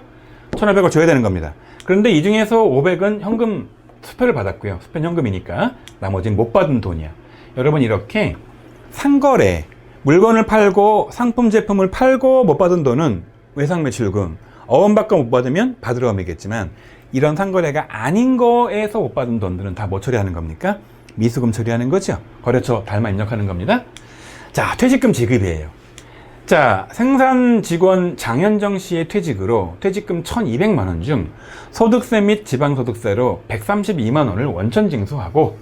1,500을 줘야 되는 겁니다. 그런데 이 중에서 500은 현금 수표를 받았고요. 수표는 현금이니까 나머지는 못 받은 돈이야. 여러분, 이렇게 상거래, 물건을 팔고 상품 제품을 팔고 못 받은 돈은 외상매출금, 어원받고 못 받으면 받으러 오겠지만 이런 상거래가 아닌 거에서 못 받은 돈들은 다 뭐 처리하는 겁니까? 미수금 처리하는 거죠. 거래처 달마 입력하는 겁니다. 자, 퇴직금 지급이에요. 자, 생산 직원 장현정 씨의 퇴직으로 퇴직금 1,200만 원 중 소득세 및 지방소득세로 132만 원을 원천 징수하고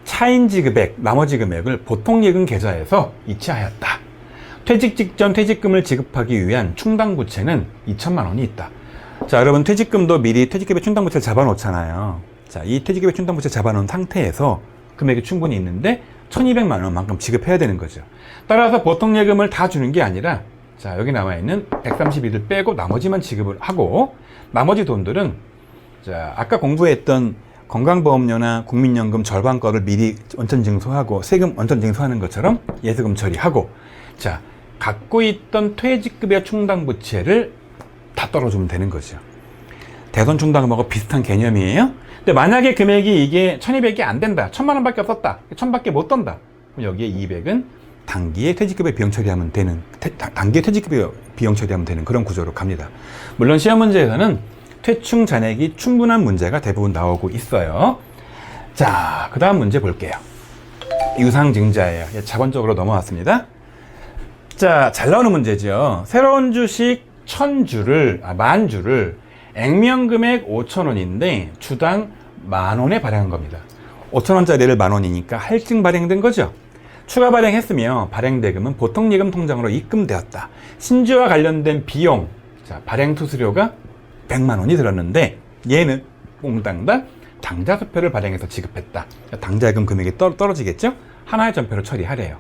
차인지 금액, 나머지 금액을 보통예금 계좌에서 이체하였다. 퇴직 직전 퇴직금을 지급하기 위한 충당부채는 2천만 원이 있다. 자, 여러분, 퇴직금도 미리 퇴직급여 충당부채를 잡아놓잖아요. 자, 이 퇴직급여 충당부채 잡아놓은 상태에서 금액이 충분히 있는데 1200만 원만큼 지급해야 되는 거죠. 따라서 보통 예금을 다 주는 게 아니라 자, 여기 나와 있는 131을 빼고 나머지만 지급을 하고 나머지 돈들은 자, 아까 공부했던 건강보험료나 국민연금 절반 거를 미리 원천 징수하고 세금 원천 징수하는 것처럼 예세금 처리하고 자, 갖고 있던 퇴직급여 충당 부채를 다 떨어주면 되는 거죠. 대손 충당금하고 비슷한 개념이에요. 근데 만약에 금액이 이게 1200이 안 된다. 1000만 원밖에 없었다. 1000밖에 못 던다. 그럼 여기에 200은 단기에 퇴직급여 비용 처리하면 되는, 단기에 퇴직급여 비용 처리하면 되는 그런 구조로 갑니다. 물론 시험 문제에서는 퇴충 잔액이 충분한 문제가 대부분 나오고 있어요. 자, 그 다음 문제 볼게요. 유상증자예요. 자본적으로 넘어왔습니다. 자, 잘 나오는 문제죠. 새로운 주식 1000주를 액면금액 5,000원인데 주당 10,000원에 발행한 겁니다. 5,000원짜리를 10,000원이니까 할증 발행된 거죠. 추가 발행했으며 발행대금은 보통예금 통장으로 입금되었다. 신주와 관련된 비용, 자, 발행 수수료가 100만 원이 들었는데 얘는 몽땅다 당좌수표를 발행해서 지급했다. 당좌예금 금액이 떨어지겠죠? 하나의 전표로 처리하래요.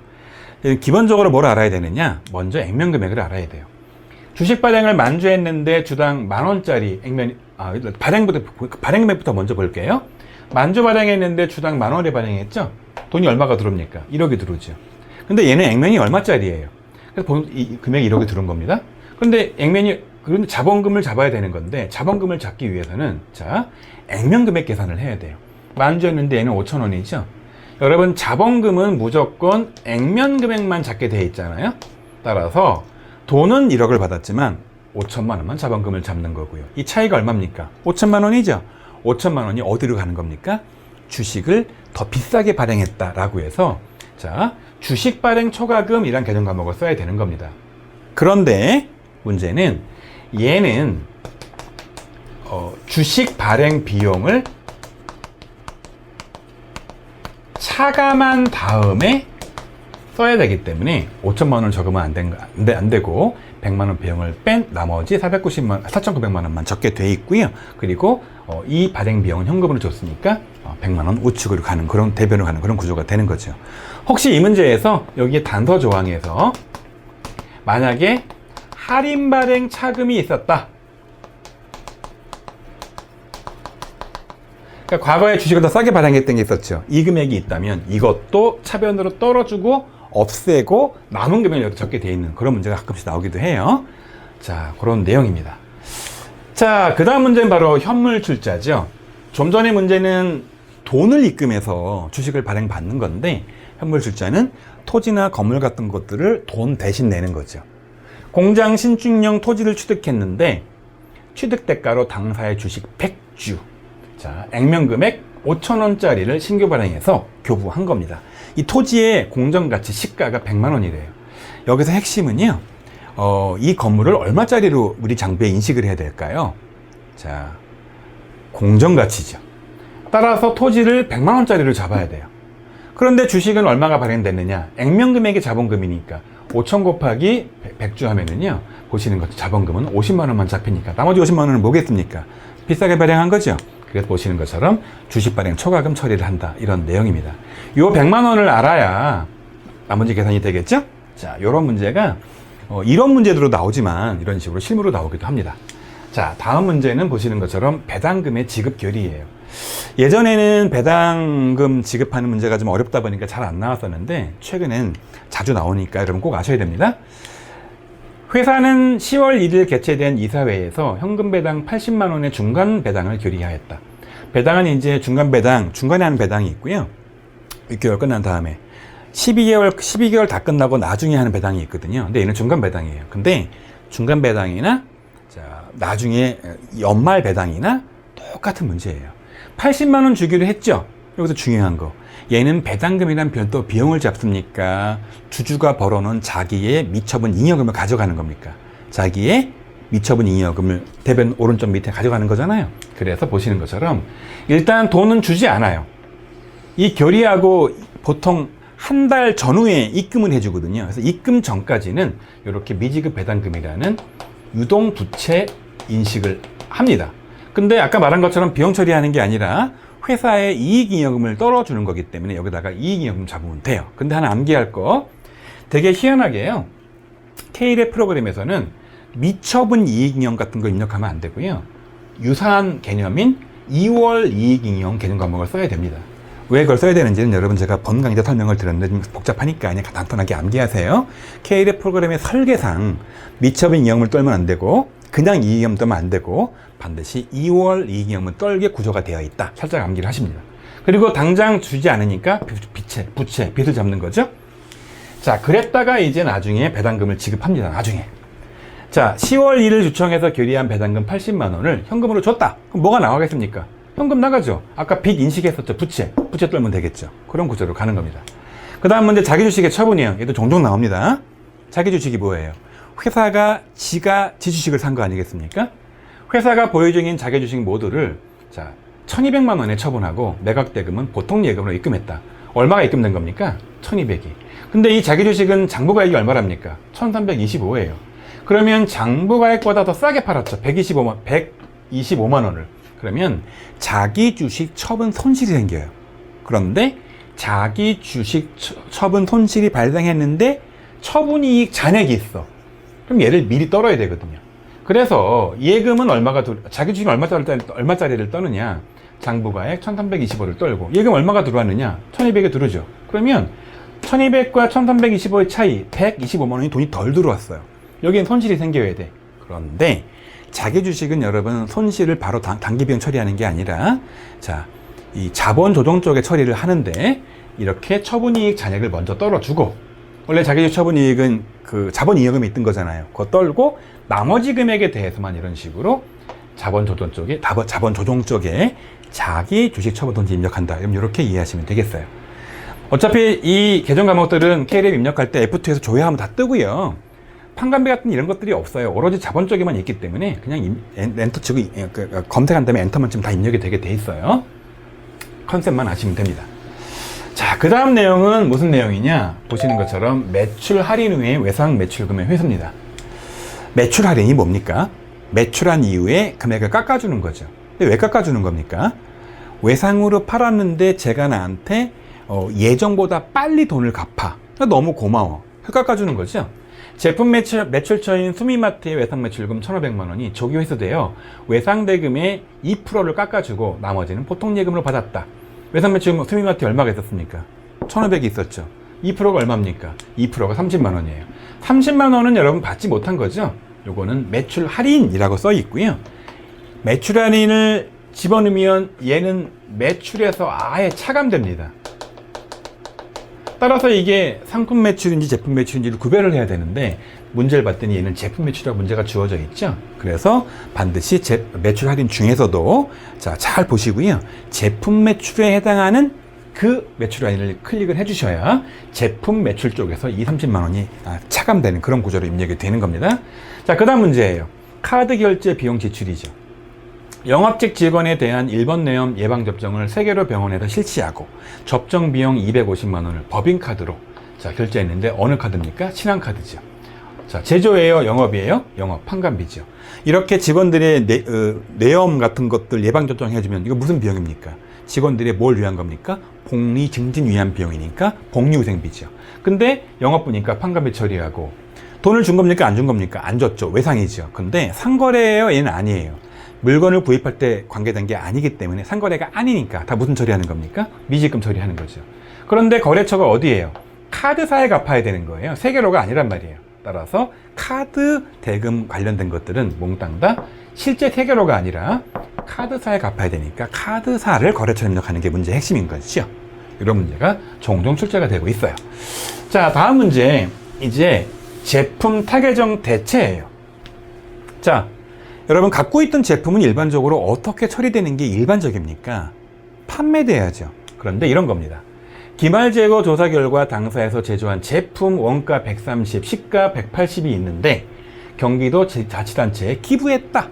기본적으로 뭘 알아야 되느냐? 먼저 액면금액을 알아야 돼요. 주식 발행을 만주했는데 주당 10,000원짜리 발행금액부터 먼저 볼게요. 만주 발행했는데 주당 10,000원에 발행했죠? 돈이 얼마가 들어옵니까? 1억이 들어오죠. 근데 얘는 액면이 얼마짜리예요? 그래서 이 금액이 1억이 들어온 겁니다. 그런데 그런데 자본금을 잡아야 되는 건데 자본금을 잡기 위해서는 자, 액면금액 계산을 해야 돼요. 만주였는데 얘는 5,000원이죠. 여러분 자본금은 무조건 액면금액만 잡게 돼 있잖아요. 따라서 돈은 1억을 받았지만 5천만 원만 자본금을 잡는 거고요. 이 차이가 얼마입니까? 5천만 원이죠. 5천만 원이 어디로 가는 겁니까? 주식을 더 비싸게 발행했다라고 해서 자, 주식 발행 초과금이란 개정 과목을 써야 되는 겁니다. 그런데 문제는 얘는 주식 발행 비용을 차감한 다음에 써야 되기 때문에 5천만 원을 적으면 안 되고 100만 원 비용을 뺀 나머지 4,900만 원만 적게 돼 있고요. 그리고 이 발행 비용은 현금으로 줬으니까 100만 원 우측으로 가는 그런 대변으로 가는 그런 구조가 되는 거죠. 혹시 이 문제에서 여기에 단서 조항에서 만약에 할인 발행 차금이 있었다. 그러니까 과거에 주식을 더 싸게 발행했던 게 있었죠. 이 금액이 있다면 이것도 차변으로 떨어주고 없애고 남은 금액을 여기 적게 되어 있는 그런 문제가 가끔씩 나오기도 해요. 자, 그런 내용입니다. 자, 그 다음 문제는 바로 현물 출자죠. 좀 전에 문제는 돈을 입금해서 주식을 발행받는 건데 현물 출자는 토지나 건물 같은 것들을 돈 대신 내는 거죠. 공장 신축용 토지를 취득했는데 취득 대가로 당사의 주식 100주, 자, 액면금액 5,000원짜리를 신규 발행해서 교부한 겁니다. 이 토지의 공정가치 시가가 100만 원이래요. 여기서 핵심은요, 이 건물을 얼마짜리로 우리 장부에 인식을 해야 될까요? 자, 공정가치죠. 따라서 토지를 100만 원짜리로 잡아야 돼요. 그런데 주식은 얼마가 발행됐느냐? 액면금액이 자본금이니까 5,000 곱하기 100주 하면은요, 보시는 것처럼 자본금은 50만 원만 잡히니까 나머지 50만 원은 뭐겠습니까? 비싸게 발행한 거죠. 그래서 보시는 것처럼 주식 발행 초과금 처리를 한다. 이런 내용입니다. 요 100만 원을 알아야 나머지 계산이 되겠죠? 자, 요런 문제가 이런 문제로 나오지만 이런 식으로 실무로 나오기도 합니다. 자, 다음 문제는 보시는 것처럼 배당금의 지급 결의예요. 예전에는 배당금 지급하는 문제가 좀 어렵다 보니까 잘 안 나왔었는데 최근엔 자주 나오니까 여러분 꼭 아셔야 됩니다. 회사는 10월 1일 개최된 이사회에서 현금 배당 80만 원의 중간 배당을 결의하였다. 배당은 이제 중간 배당, 중간에 하는 배당이 있고요. 6개월 끝난 다음에 12개월 다 끝나고 나중에 하는 배당이 있거든요. 근데 얘는 중간 배당이에요. 근데 중간 배당이나 자, 나중에 연말 배당이나 똑같은 문제예요. 80만 원 주기로 했죠. 여기서 중요한 거. 얘는 배당금이란 별도 비용을 잡습니까? 주주가 벌어놓은 자기의 미처분 잉여금을 가져가는 겁니까? 자기의 미처분 잉여금을 대변 오른쪽 밑에 가져가는 거잖아요. 그래서 보시는 것처럼 일단 돈은 주지 않아요. 이 결의하고 보통 한 달 전후에 입금을 해주거든요. 그래서 입금 전까지는 이렇게 미지급 배당금이라는 유동 부채 인식을 합니다. 근데 아까 말한 것처럼 비용 처리하는 게 아니라 회사의 이익잉여금을 떨어주는 거기 때문에 여기다가 이익잉여금 잡으면 돼요. 근데 하나 암기할 거, 되게 희한하게요, K랩 프로그램에서는 미처분 이익잉여 같은 거 입력하면 안 되고요, 유사한 개념인 2월 이익잉여 개념 과목을 써야 됩니다. 왜 그걸 써야 되는지는 여러분 제가 번강의 때 설명을 드렸는데 좀 복잡하니까 그냥 간단하게 암기하세요. K랩 프로그램의 설계상 미처분 이익잉여금을 떨면 안 되고 그냥 이익잉여금 떨면 안 되고 반드시 2월 이익잉여금을 떨게 구조가 되어 있다. 살짝 암기를 하십니다. 그리고 당장 주지 않으니까 부채, 빚을 잡는 거죠. 자, 그랬다가 이제 나중에 배당금을 지급합니다. 나중에. 자, 10월 1일 주청에서 결의한 배당금 80만 원을 현금으로 줬다. 그럼 뭐가 나가겠습니까? 현금 나가죠. 아까 빚 인식했었죠. 부채 떨면 되겠죠. 그런 구조로 가는 겁니다. 그 다음 문제 자기 주식의 처분이에요. 얘도 종종 나옵니다. 자기 주식이 뭐예요? 회사가 지 주식을 산 거 아니겠습니까? 회사가 보유 중인 자기 주식 모두를 1200만 원에 처분하고 매각 대금은 보통 예금으로 입금했다. 얼마가 입금된 겁니까? 1200이. 근데 이 자기 주식은 장부가액이 얼마랍니까? 1325예요. 그러면 장부가액보다 더 싸게 팔았죠. 125만 원을. 그러면 자기 주식 처분 손실이 생겨요. 그런데 자기 주식 처분 손실이 발생했는데 처분이익 잔액이 있어. 그럼 얘를 미리 떨어야 되거든요. 그래서 예금은 자기 주식 얼마짜리를 떠느냐? 장부가액 1325를 떨고 예금 얼마가 들어왔느냐? 1200에 들어오죠. 그러면 1200과 1325의 차이 125만 원이 돈이 덜 들어왔어요. 여기엔 손실이 생겨야 돼. 그런데 자기 주식은 여러분 손실을 바로 단기 비용 처리하는 게 아니라 이 자본 조정 쪽에 처리를 하는데 이렇게 처분이익 잔액을 먼저 떨어주고, 원래 자기 주식 처분이익은 그 자본 이익금이 있던 거잖아요. 그거 떨고 나머지 금액에 대해서만 이런 식으로 자본 조정 쪽에 자기 주식 처분 돈지 입력한다. 이렇게 이해하시면 되겠어요. 어차피 이 개정 과목들은 K랩 입력할 때 F2에서 조회하면 다 뜨고요. 판관비 같은 이런 것들이 없어요. 오로지 자본 쪽에만 있기 때문에 그냥 엔터 치고 검색한 다음에 엔터만 치면 다 입력이 되게 돼 있어요. 컨셉만 아시면 됩니다. 자, 그 다음 내용은 무슨 내용이냐? 보시는 것처럼 매출 할인 후에 외상 매출금의 회수입니다. 매출 할인이 뭡니까? 매출한 이후에 금액을 깎아주는 거죠. 근데 왜 깎아주는 겁니까? 외상으로 팔았는데 제가 나한테 예정보다 빨리 돈을 갚아. 너무 고마워. 깎아주는 거죠. 제품 매출처인 수미마트의 외상 매출금 1,500만 원이 조기 회수되어 외상 대금의 2%를 깎아주고 나머지는 보통 예금으로 받았다. 외상 매출금 수미마트에 얼마가 있었습니까? 1,500이 있었죠. 2%가 얼마입니까? 2%가 30만 원이에요. 30만 원은 여러분 받지 못한 거죠. 요거는 매출 할인이라고 써 있고요. 매출 할인을 집어넣으면 얘는 매출에서 아예 차감됩니다. 따라서 이게 상품 매출인지 제품 매출인지를 구별을 해야 되는데 문제를 봤더니 얘는 제품 매출이라고 문제가 주어져 있죠. 그래서 반드시 매출 할인 중에서도 잘 보시고요. 제품 매출에 해당하는 그 매출 할인을 클릭을 해주셔야 제품 매출 쪽에서 30만 원이 차감되는 그런 구조로 입력이 되는 겁니다. 자, 그 다음 문제예요. 카드 결제 비용 지출이죠. 영업직 직원에 대한 일본 뇌염 예방접종을 세계로 병원에서 실시하고 접종 비용 250만 원을 법인카드로 결제했는데 어느 카드입니까? 신한카드죠. 자, 제조예요? 영업이에요? 영업, 판관비죠. 이렇게 직원들의 뇌염 같은 것들 예방접종 해주면 이거 무슨 비용입니까? 직원들의 뭘 위한 겁니까? 복리 증진 위한 비용이니까 복리후생비죠. 근데 영업부니까 판관비 처리하고 돈을 준 겁니까? 안 준 겁니까? 안 줬죠. 외상이죠. 근데 상거래예요? 얘는 아니에요. 물건을 구입할 때 관계된 게 아니기 때문에 상거래가 아니니까 다 무슨 처리하는 겁니까? 미지급 처리하는 거죠. 그런데 거래처가 어디예요? 카드사에 갚아야 되는 거예요. 세계로가 아니란 말이에요. 따라서 카드 대금 관련된 것들은 몽땅 다 실제 세계로가 아니라 카드사에 갚아야 되니까 카드사를 거래처에 입력하는 게 문제의 핵심인 것이죠. 이런 문제가 종종 출제가 되고 있어요. 자, 다음 문제, 이제 제품 타겟형 대체예요. 자, 여러분 갖고 있던 제품은 일반적으로 어떻게 처리되는 게 일반적입니까? 판매돼야죠. 그런데 이런 겁니다. 기말재고 조사 결과 당사에서 제조한 제품 원가 130, 시가 180이 있는데 경기도 자치단체에 기부했다.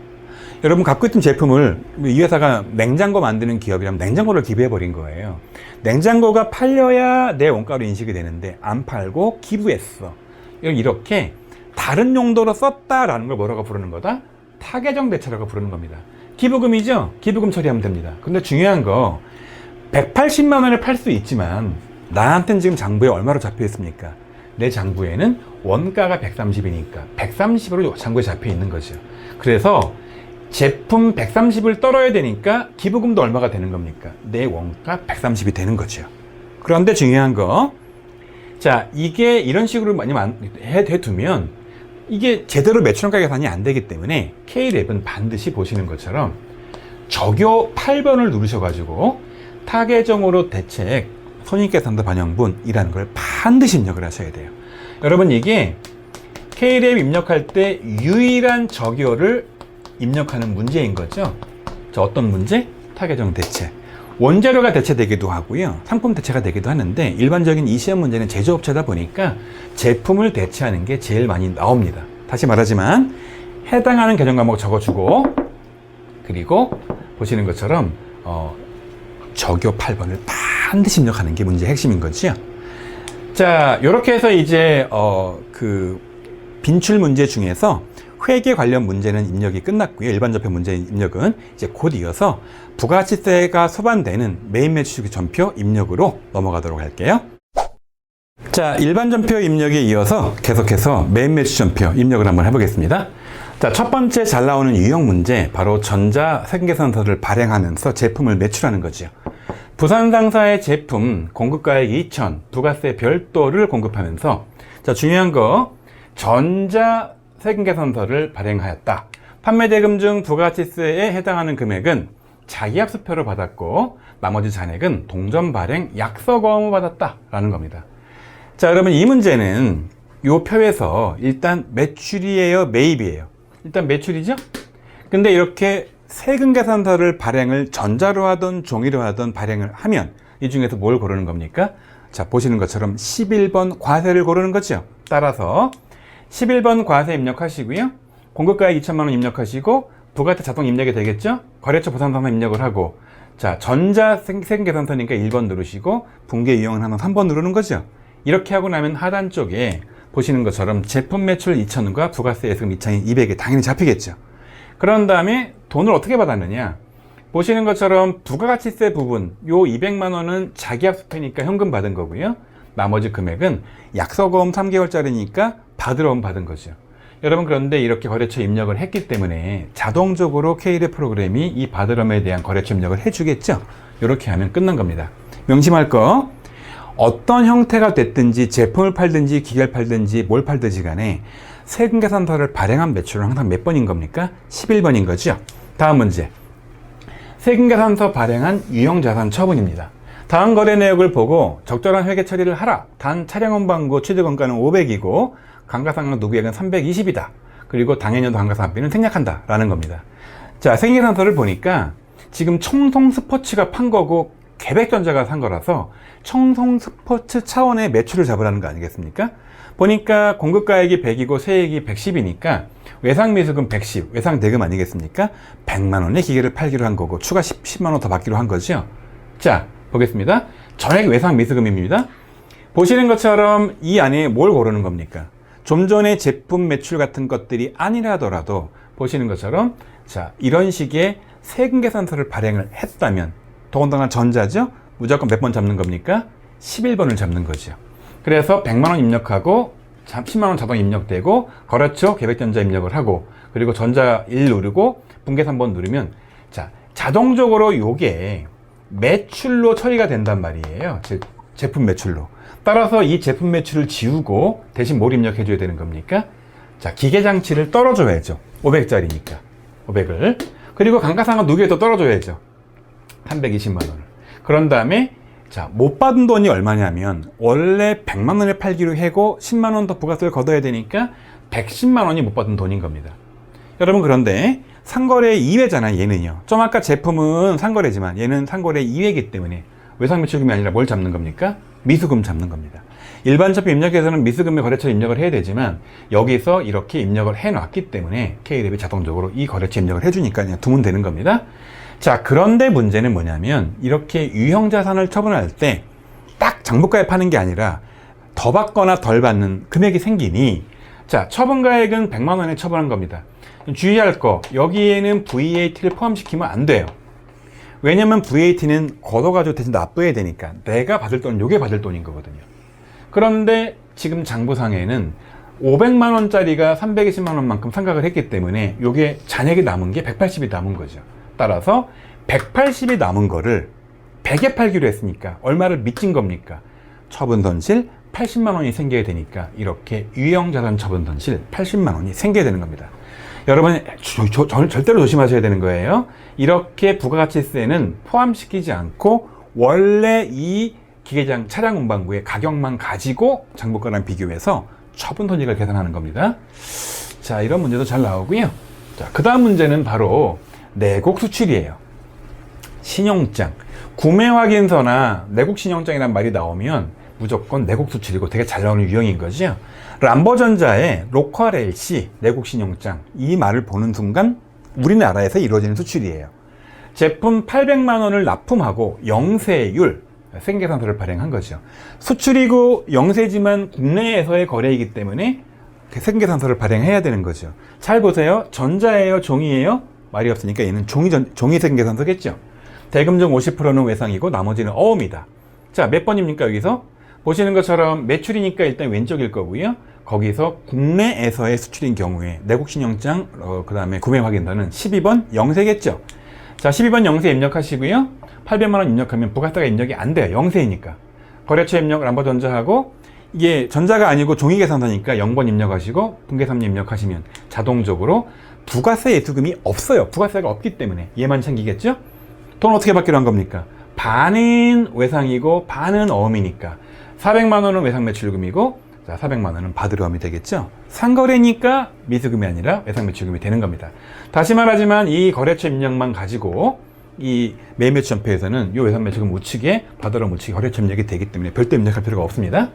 여러분 갖고 있던 제품을 이 회사가 냉장고 만드는 기업이라면 냉장고를 기부해버린 거예요. 냉장고가 팔려야 내 원가로 인식이 되는데 안 팔고 기부했어. 이렇게 다른 용도로 썼다라는 걸 뭐라고 부르는 거다? 타겟형 대체라고 부르는 겁니다. 기부금이죠? 기부금 처리하면 됩니다. 근데 중요한 거, 180만 원에 팔 수 있지만 나한테는 지금 장부에 얼마로 잡혀 있습니까? 내 장부에는 원가가 130이니까 130으로 장부에 잡혀 있는 거죠. 그래서 제품 130을 떨어야 되니까 기부금도 얼마가 되는 겁니까? 내 원가 130이 되는 거죠. 그런데 중요한 거, 자, 이게 이런 식으로 많이 해두면 이게 제대로 매출원가 계산이 안 되기 때문에 K랩은 반드시 보시는 것처럼 적요 8번을 누르셔가지고 타계정으로 대책 손익계산서 반영분이라는 걸 반드시 입력을 하셔야 돼요. 여러분, 이게 K랩 입력할 때 유일한 적요를 입력하는 문제인 거죠. 자, 어떤 문제? 타계정 대체. 원재료가 대체되기도 하고요, 상품 대체가 되기도 하는데 일반적인 이 시험 문제는 제조업체다 보니까 제품을 대체하는 게 제일 많이 나옵니다. 다시 말하지만 해당하는 계정 과목 적어주고, 그리고 보시는 것처럼 적요 8번을 반드시 입력하는 게 문제의 핵심인 거죠. 자, 이렇게 해서 이제 그 빈출 문제 중에서 회계 관련 문제는 입력이 끝났고요. 일반 전표 문제 입력은 이제 곧 이어서 부가가치세가 소반되는 메인 매출 전표 입력으로 넘어가도록 할게요. 자, 일반 전표 입력에 이어서 계속해서 메인 매출 전표 입력을 한번 해보겠습니다. 자, 첫 번째 잘 나오는 유형 문제, 바로 전자 세금계산서를 발행하면서 제품을 매출하는 거죠. 부산 상사의 제품 공급가액 2천, 부가세 별도를 공급하면서, 자, 중요한 거, 전자 세금계산서를 발행하였다. 판매대금 중 부가가치세에 해당하는 금액은 자기합수표를 받았고 나머지 잔액은 동전 발행 약서거음을 받았다 라는 겁니다. 자, 여러분, 이 문제는 이 표에서 일단 매출이에요, 매입이에요? 일단 매출이죠? 근데 이렇게 세금계산서를 발행을 전자로 하든 종이로 하든 발행을 하면 이 중에서 뭘 고르는 겁니까? 자, 보시는 것처럼 11번 과세를 고르는 거죠. 따라서 11번 과세 입력하시고요, 공급가액 2천만 원 입력하시고 부가세 자동 입력이 되겠죠? 거래처 보상상사 입력을 하고, 자, 전자 세금계산서니까 1번 누르시고 분계 유형은 하나 3번 누르는 거죠. 이렇게 하고 나면 하단 쪽에 보시는 것처럼 제품 매출 2천과 부가세 예금 2천이 200이 당연히 잡히겠죠. 그런 다음에 돈을 어떻게 받았느냐, 보시는 것처럼 부가가치세 부분 요 200만 원은 자기합수표니까 현금 받은 거고요, 나머지 금액은 약서거음 3개월짜리니까 받으러 온 받은 거죠. 여러분, 그런데 이렇게 거래처 입력을 했기 때문에 자동적으로 K랩 프로그램이 이 받으럼에 대한 거래처 입력을 해주겠죠. 이렇게 하면 끝난 겁니다. 명심할 거, 어떤 형태가 됐든지 제품을 팔든지 기계를 팔든지 뭘 팔든지 간에 세금계산서를 발행한 매출은 항상 몇 번인 겁니까? 11번인 거죠. 다음 문제, 세금계산서 발행한 유형자산 처분입니다. 다음 거래 내역을 보고 적절한 회계 처리를 하라. 단 차량원방구 취득원가는 500이고 감가상각 누구액은 320이다. 그리고 당해년도 감가상각비는 생략한다 라는 겁니다. 자, 세금계산서를 보니까 지금 청송스포츠가 판 거고 계백전자가 산 거라서 청송스포츠 차원의 매출을 잡으라는 거 아니겠습니까? 보니까 공급가액이 100이고 세액이 110이니까 외상미수금 110, 외상대금 아니겠습니까? 100만 원의 기계를 팔기로 한 거고 추가 10만 원 더 받기로 한 거죠. 자, 보겠습니다. 전액 외상미수금입니다. 보시는 것처럼 이 안에 뭘 고르는 겁니까? 좀 전에 제품 매출 같은 것들이 아니라 하더라도 보시는 것처럼, 자, 이런 식의 세금계산서를 발행을 했다면, 더군다나 전자죠? 무조건 몇 번 잡는 겁니까? 11번을 잡는 거죠. 그래서 100만 원 입력하고 10만 원 자동 입력되고 거래처 계백전자 입력을 하고, 그리고 전자 1 누르고 분계 3번 누르면, 자, 자동적으로 요게 매출로 처리가 된단 말이에요. 즉 제품 매출로. 따라서 이 제품 매출을 지우고 대신 뭘 입력해 줘야 되는 겁니까? 자, 기계장치를 떨어줘야죠. 500짜리니까 500을. 그리고 감가상각 누계도 떨어줘야죠. 320만 원을. 그런 다음에, 자, 못 받은 돈이 얼마냐면 원래 100만 원에 팔기로 하고 10만 원 더 부가세를 걷어야 되니까 110만 원이 못 받은 돈인 겁니다. 여러분, 그런데 상거래 2회잖아요, 얘는요. 좀 아까 제품은 상거래지만 얘는 상거래 2회이기 때문에 외상매출금이 아니라 뭘 잡는 겁니까? 미수금 잡는 겁니다. 일반 전표 입력에서는 미수금의 거래처 입력을 해야 되지만 여기서 이렇게 입력을 해 놨기 때문에 K랩이 자동적으로 이 거래처 입력을 해주니까 그냥 두면 되는 겁니다. 자, 그런데 문제는 뭐냐면 이렇게 유형자산을 처분할 때 딱 장부가에 파는 게 아니라 더 받거나 덜 받는 금액이 생기니, 자, 처분가액은 100만 원에 처분한 겁니다. 주의할 거, 여기에는 VAT를 포함시키면 안 돼요. 왜냐면 VAT는 걷어가지고 대신 납부해야 되니까 내가 받을 돈은 요게 받을 돈인 거거든요. 그런데 지금 장부상에는 500만 원짜리가 320만 원만큼 상각을 했기 때문에 요게 잔액이 남은 게 180이 남은 거죠. 따라서 180이 남은 거를 100에 팔기로 했으니까 얼마를 미친 겁니까? 처분 손실 80만 원이 생겨야 되니까 이렇게 유형자산 처분 손실 80만 원이 생겨야 되는 겁니다. 여러분 절대로 조심하셔야 되는 거예요. 이렇게 부가가치세는 포함시키지 않고 원래 이 기계장 차량 운반구의 가격만 가지고 장부가랑 비교해서 처분 손익을 계산하는 겁니다. 자, 이런 문제도 잘 나오고요. 자, 그 다음 문제는 바로 내곡 수출이에요. 신용장, 구매 확인서나 내곡 신용장이란 말이 나오면 무조건 내곡 수출이고 되게 잘 나오는 유형인 거죠. 람보전자의 로컬 LC 내곡 신용장, 이 말을 보는 순간 우리나라에서 이루어지는 수출이에요. 제품 800만 원을 납품하고 영세율 생계산서를 발행한 거죠. 수출이고 영세지만 국내에서의 거래이기 때문에 생계산서를 발행해야 되는 거죠. 잘 보세요. 전자예요, 종이예요? 말이 없으니까 얘는 종이 생계산서겠죠. 대금중 50%는 외상이고 나머지는 어음이다. 자, 몇 번입니까 여기서? 보시는 것처럼 매출이니까 일단 왼쪽일 거고요. 거기서 국내에서의 수출인 경우에 내국신용장, 그 다음에 구매 확인서는 12번 영세겠죠. 자, 12번 영세 입력하시고요. 800만 원 입력하면 부가세가 입력이 안 돼요. 영세이니까. 거래처 입력 람보전자하고 이게 전자가 아니고 종이계산서니까 0번 입력하시고 분계산료 입력하시면 자동적으로 부가세 예수금이 없어요. 부가세가 없기 때문에 얘만 챙기겠죠? 돈 어떻게 받기로 한 겁니까? 반은 외상이고 반은 어음이니까 400만 원은 외상 매출금이고 자, 400만 원은 받으러음이 되겠죠? 상거래니까 미수금이 아니라 외상 매출금이 되는 겁니다. 다시 말하지만 이 거래처 입력만 가지고 이 매매추전표에서는 이 외상 매출금 우측에 받으러음 우측에 거래처 입력이 되기 때문에 별도 입력할 필요가 없습니다.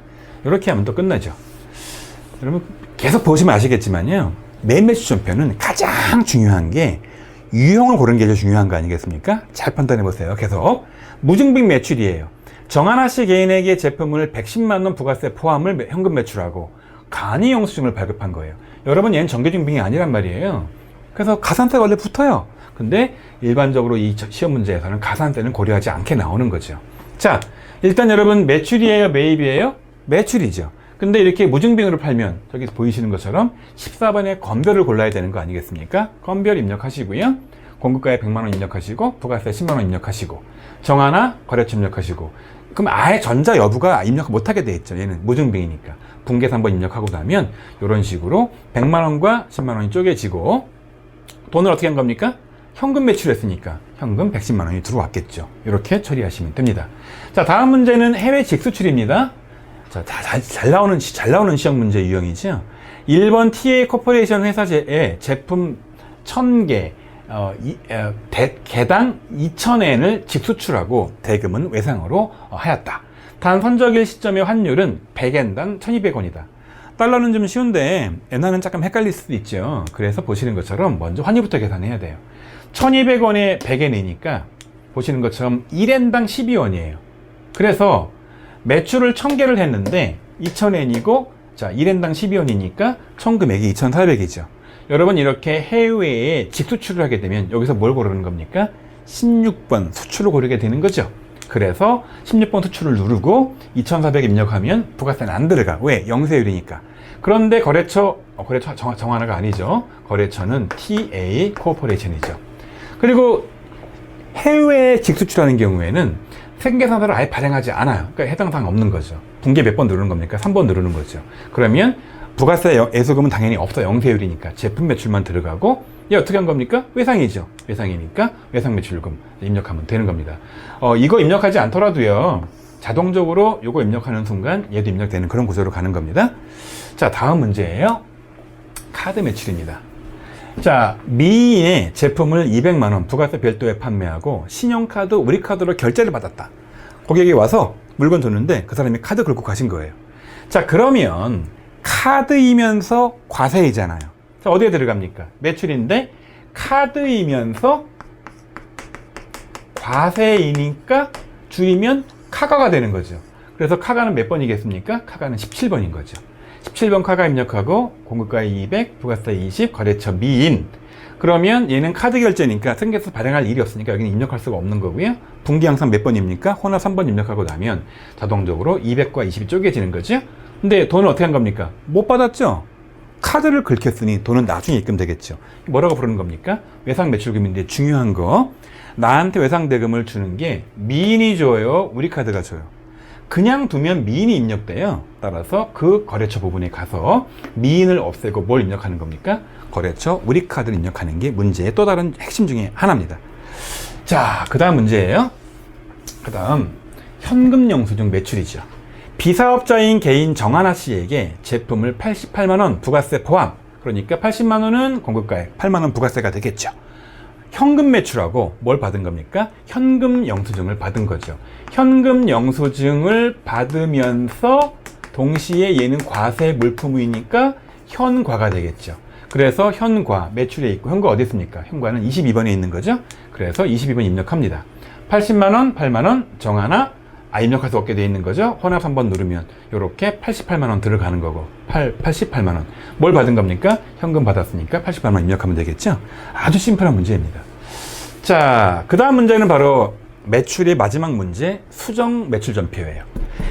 이렇게 하면 또 끝나죠. 여러분 계속 보시면 아시겠지만요. 매매추전표는 가장 중요한 게 유형을 고르는 게 제일 중요한 거 아니겠습니까? 잘 판단해 보세요. 계속 무증빙 매출이에요. 정하나 씨 개인에게 제품을 110만 원 부가세 포함을 현금 매출하고 간이 영수증을 발급한 거예요. 여러분 얘는 정규증빙이 아니란 말이에요. 그래서 가산세가 원래 붙어요. 근데 일반적으로 이 시험 문제에서는 가산세는 고려하지 않게 나오는 거죠. 자, 일단 여러분 매출이에요, 매입이에요? 매출이죠. 근데 이렇게 무증빙으로 팔면 저기 보이시는 것처럼 14번에 건별을 골라야 되는 거 아니겠습니까? 건별 입력하시고요. 공급가에 100만 원 입력하시고 부가세 10만 원 입력하시고 정하나 거래처 입력하시고 그럼 아예 전자 여부가 입력 못하게 돼 있죠. 얘는 무증빙이니까. 분계서 한번 입력하고 나면 이런 식으로 100만 원과 10만 원이 쪼개지고 돈을 어떻게 한 겁니까? 현금 매출했으니까 현금 110만 원이 들어왔겠죠. 이렇게 처리하시면 됩니다. 자, 다음 문제는 해외 직수출입니다. 자, 잘 나오는 시험 문제 유형이죠. 1번 TA 코퍼레이션 회사의 제품 1000개, 개당 2000엔을 직수출하고 대금은 외상으로 하였다. 단 선적일 시점의 환율은 100엔당 1200원이다. 달러는 좀 쉬운데 엔화는 조금 헷갈릴 수도 있죠. 그래서 보시는 것처럼 먼저 환율부터 계산해야 돼요. 1200원에 100엔이니까 보시는 것처럼 1엔당 12원이에요. 그래서 매출을 1000개를 했는데 2000엔이고 자 1엔당 12원이니까 총 금액이 2400이죠. 여러분 이렇게 해외에 직수출을 하게 되면 여기서 뭘 고르는 겁니까? 16번 수출을 고르게 되는 거죠. 그래서 16번 수출을 누르고 2400 입력하면 부가세는 안 들어가. 왜? 영세율이니까. 그런데 거래처 정하나가 아니죠. 거래처는 TA 코퍼레이션이죠. 그리고 해외에 직수출하는 경우에는 생계산서를 아예 발행하지 않아요. 그러니까 해당 사항 없는 거죠. 분계 몇 번 누르는 겁니까? 3번 누르는 거죠. 그러면 부가세 예수금은 당연히 없어. 영세율이니까 제품 매출만 들어가고 얘 어떻게 한 겁니까? 외상이죠. 외상이니까 외상 매출금 입력하면 되는 겁니다. 이거 입력하지 않더라도요. 자동적으로 이거 입력하는 순간 얘도 입력되는 그런 구조로 가는 겁니다. 자, 다음 문제예요. 카드 매출입니다. 자, 미인의 제품을 200만 원 부가세 별도에 판매하고 신용카드, 우리 카드로 결제를 받았다. 고객이 와서 물건 줬는데 그 사람이 카드 긁고 가신 거예요. 자, 그러면 카드이면서 과세이잖아요. 자, 어디에 들어갑니까? 매출인데 카드이면서 과세이니까 줄이면 카가가 되는 거죠. 그래서 카가는 몇 번이겠습니까? 카가는 17번인 거죠. 17번 카가 입력하고 공급가 200, 부가세 20, 거래처 미인. 그러면 얘는 카드 결제니까 승계산 발행할 일이 없으니까 여기는 입력할 수가 없는 거고요. 분기 항상 몇 번입니까? 혼합 3번 입력하고 나면 자동적으로 200과 20이 쪼개지는 거죠. 근데 돈을 어떻게 한 겁니까? 못 받았죠? 카드를 긁혔으니 돈은 나중에 입금되겠죠. 뭐라고 부르는 겁니까? 외상매출금인데 중요한 거, 나한테 외상대금을 주는 게 미인이 줘요? 우리 카드가 줘요? 그냥 두면 미인이 입력돼요. 따라서 그 거래처 부분에 가서 미인을 없애고 뭘 입력하는 겁니까? 거래처 우리 카드를 입력하는 게 문제의 또 다른 핵심 중에 하나입니다. 자, 그 다음 문제예요. 그 다음 현금 영수증 매출이죠. 비사업자인 개인 정하나 씨에게 제품을 88만원 부가세 포함, 그러니까 80만원은 공급가액, 8만원 부가세가 되겠죠. 현금 매출하고 뭘 받은 겁니까? 현금 영수증을 받은 거죠. 현금 영수증을 받으면서 동시에 얘는 과세 물품이니까 현과가 되겠죠. 그래서 현과 매출에 있고, 현과 어디 있습니까? 현과는 22번에 있는 거죠. 그래서 22번 입력합니다. 80만원, 8만원 정하나 입력할 수 없게 되어 있는 거죠. 혼합 3번 누르면 이렇게 88만원 들어가는 거고, 88만원 뭘 받은 겁니까? 현금 받았으니까 88만원 입력하면 되겠죠. 아주 심플한 문제입니다. 자, 그 다음 문제는 바로 매출의 마지막 문제, 수정 매출 전표예요.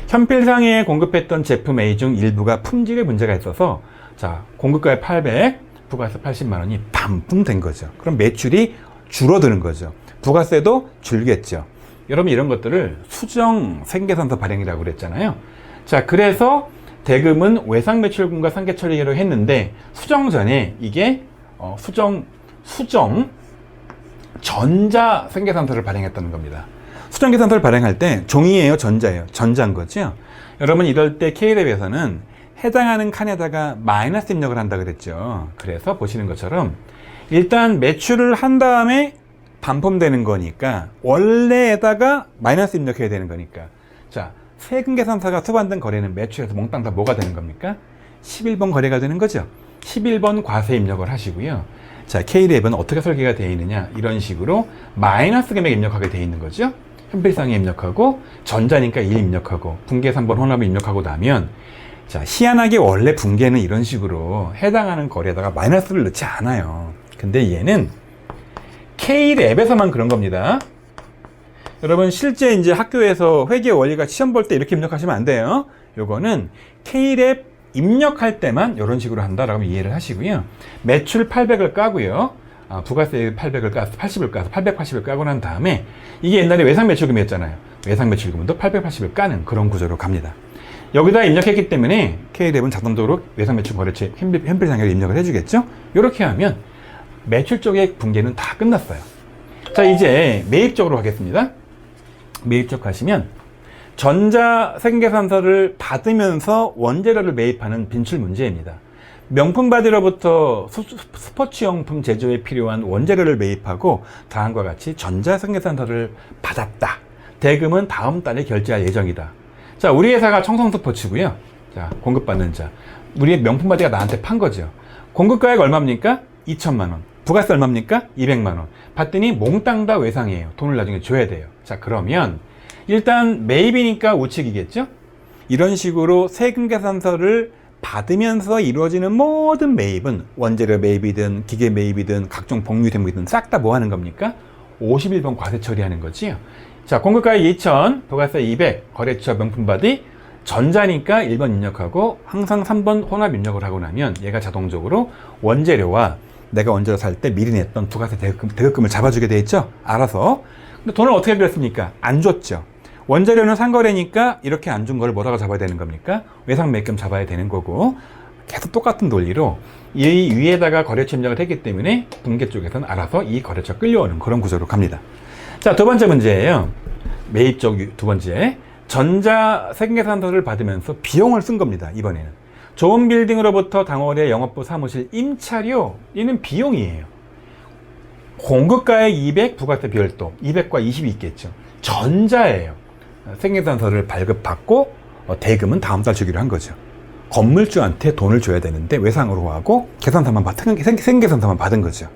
현필상에 공급했던 제품 A 중 일부가 품질에 문제가 있어서, 자, 공급가액 800, 부가세 80만원이 반품된 거죠. 그럼 매출이 줄어드는 거죠. 부가세도 줄겠죠. 여러분, 이런 것들을 수정 생계산서 발행이라고 그랬잖아요. 자, 그래서 대금은 외상매출금과 상계처리로 했는데, 수정 전에 이게 수정 전자 생계산서를 발행했다는 겁니다. 수정 계산서를 발행할 때 종이에요, 전자예요? 전자인 거죠. 여러분, 이럴 때 K랩에서는 해당하는 칸에다가 마이너스 입력을 한다 그랬죠. 그래서 보시는 것처럼 일단 매출을 한 다음에 반품되는 거니까 원래에다가 마이너스 입력해야 되는 거니까, 자, 세금 계산서가 수반된 거래는 매출에서 몽땅 다 뭐가 되는 겁니까? 11번 거래가 되는 거죠. 11번 과세 입력을 하시고요. 자, K랩은 어떻게 설계가 되어 있느냐, 이런 식으로 마이너스 금액 입력하게 되어 있는 거죠. 현필상에 입력하고, 전자니까 1 입력하고, 분계 3번 혼합을 입력하고 나면, 자, 희한하게 원래 분계는 이런 식으로 해당하는 거래에다가 마이너스를 넣지 않아요. 근데 얘는 K랩에서만 그런 겁니다. 여러분, 실제 이제 학교에서 회계 원리가 시험 볼 때 이렇게 입력하시면 안 돼요. 요거는 K랩 입력할 때만 이런 식으로 한다라고 이해를 하시고요. 매출 800을 까고요. 부가세 800을 까서 80을 까서 880을 까고 난 다음에, 이게 옛날에 외상매출금이었잖아요. 외상매출금도 880을 까는 그런 구조로 갑니다. 여기다 입력했기 때문에 K랩은 자동적으로 외상매출 거래처에 현필상에를 입력을 해주겠죠. 이렇게 하면 매출 쪽의 분계는 다 끝났어요. 자, 이제 매입 쪽으로 가겠습니다. 매입 쪽 가시면 전자 생계산서를 받으면서 원재료를 매입하는 빈출 문제입니다. 명품 바디로부터 스포츠용품 제조에 필요한 원재료를 매입하고 다음과 같이 전자 생계산서를 받았다. 대금은 다음 달에 결제할 예정이다. 자, 우리 회사가 청성스포츠고요. 자, 공급받는 자, 우리 명품 바디가 나한테 판 거죠. 공급가액 얼마입니까? 2천만 원. 부가세 얼마입니까? 200만 원. 받더니 몽땅 다 외상이에요. 돈을 나중에 줘야 돼요. 자, 그러면 일단 매입이니까 우측이겠죠? 이런 식으로 세금 계산서를 받으면서 이루어지는 모든 매입은 원재료 매입이든 기계 매입이든 각종 복류 대목이든 싹 다 뭐 하는 겁니까? 51번 과세 처리하는 거지요. 자, 공급가액 2,000, 부가세 200, 거래처 명품 바디, 전자니까 1번 입력하고 항상 3번 혼합 입력을 하고 나면 얘가 자동적으로 원재료와 내가 원재료 살 때 미리 냈던 부가세 대금을 잡아주게 돼 있죠? 알아서. 근데 돈을 어떻게 그랬습니까? 안 줬죠. 원재료는 상거래니까 이렇게 안 준 거를 뭐라고 잡아야 되는 겁니까? 외상매입금 잡아야 되는 거고, 계속 똑같은 논리로 이 위에다가 거래처 입력을 했기 때문에 분계 쪽에서는 알아서 이 거래처 끌려오는 그런 구조로 갑니다. 자, 두 번째 문제예요. 매입 쪽 두 번째. 전자 세금계산서를 받으면서 비용을 쓴 겁니다. 이번에는 좋은 빌딩으로부터 당월의 영업부 사무실 임차료, 이는 비용이에요. 공급가액 200, 부가세 별도 200과 20이 있겠죠. 전자예요. 생계산서를 발급받고 대금은 다음 달 주기로 한 거죠. 건물주한테 돈을 줘야 되는데 외상으로 하고 생계산서만 받은 거죠.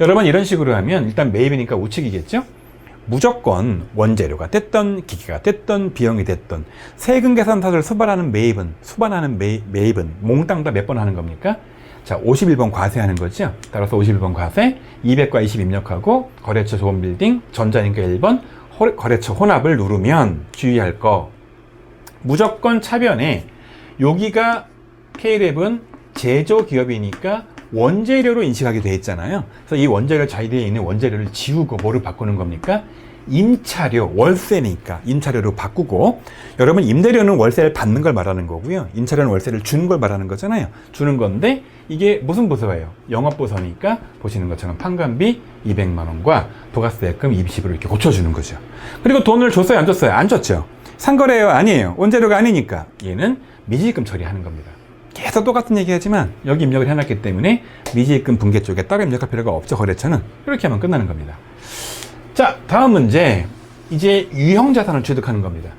여러분, 이런 식으로 하면 일단 매입이니까 우측이겠죠. 무조건 원재료가 됐던 기계가 됐던 비용이 됐던 세금 계산서를 수반하는 매입은 몽땅 다 몇 번 하는 겁니까? 자, 51번 과세하는 거죠. 따라서 51번 과세, 200과 20 입력하고 거래처 조원빌딩, 전자니까 1번 거래처 혼합을 누르면 주의할 거. 무조건 차변에 여기가 K랩은 제조기업이니까 원재료로 인식하게 돼 있잖아요. 그래서 이 원재료 자리에 있는 원재료를 지우고 뭐를 바꾸는 겁니까? 임차료, 월세니까 임차료로 바꾸고, 여러분 임대료는 월세를 받는 걸 말하는 거고요. 임차료는 월세를 주는 걸 말하는 거잖아요. 주는 건데 이게 무슨 부서예요? 영업부서니까 보시는 것처럼 판관비 200만 원과 부가세금 20으로 이렇게 고쳐주는 거죠. 그리고 돈을 줬어요? 안 줬어요? 안 줬죠. 상거래예요? 아니에요. 원재료가 아니니까 얘는 미지입금 처리하는 겁니다. 계속 똑같은 얘기 하지만 여기 입력을 해놨기 때문에 미지입금 분계 쪽에 따로 입력할 필요가 없죠. 거래처는 이렇게 하면 끝나는 겁니다. 자, 다음 문제. 이제 유형자산을 취득하는 겁니다.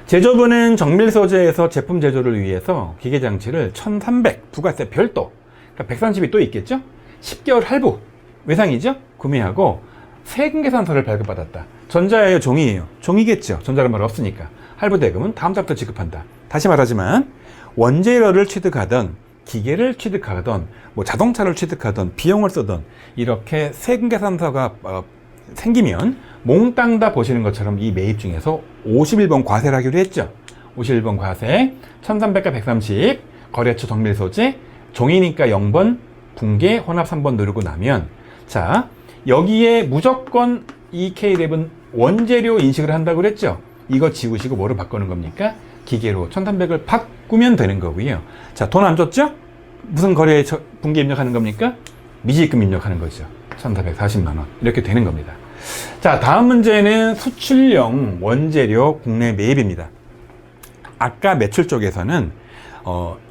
제조부는 정밀 소재에서 제품 제조를 위해서 기계장치를 1300 부가세 별도, 그러니까 130이 또 있겠죠? 10개월 할부 외상이죠? 구매하고 세금 계산서를 발급받았다. 전자예요, 종이에요? 종이겠죠. 전자란 말 없으니까. 할부 대금은 다음 달부터 지급한다. 다시 말하지만 원재료를 취득하던 기계를 취득하던 뭐 자동차를 취득하던 비용을 쓰던 이렇게 세금 계산서가 생기면 몽땅 다 보시는 것처럼 이 매입 중에서 51번 과세를 하기로 했죠. 51번 과세 1300과 130 거래처 정밀 소재 종이니까 0번 분계 혼합 3번 누르고 나면, 자, 여기에 무조건 이 K랩은 원재료 인식을 한다고 그랬죠. 이거 지우시고 뭐로 바꾸는 겁니까? 기계로 1300을 바꾸면 되는 거고요. 자, 돈 안 줬죠? 무슨 거래에 분계 입력하는 겁니까? 미지입금 입력하는 거죠. 1440만 원 이렇게 되는 겁니다. 자, 다음 문제는 수출용 원재료 국내 매입입니다. 아까 매출 쪽에서는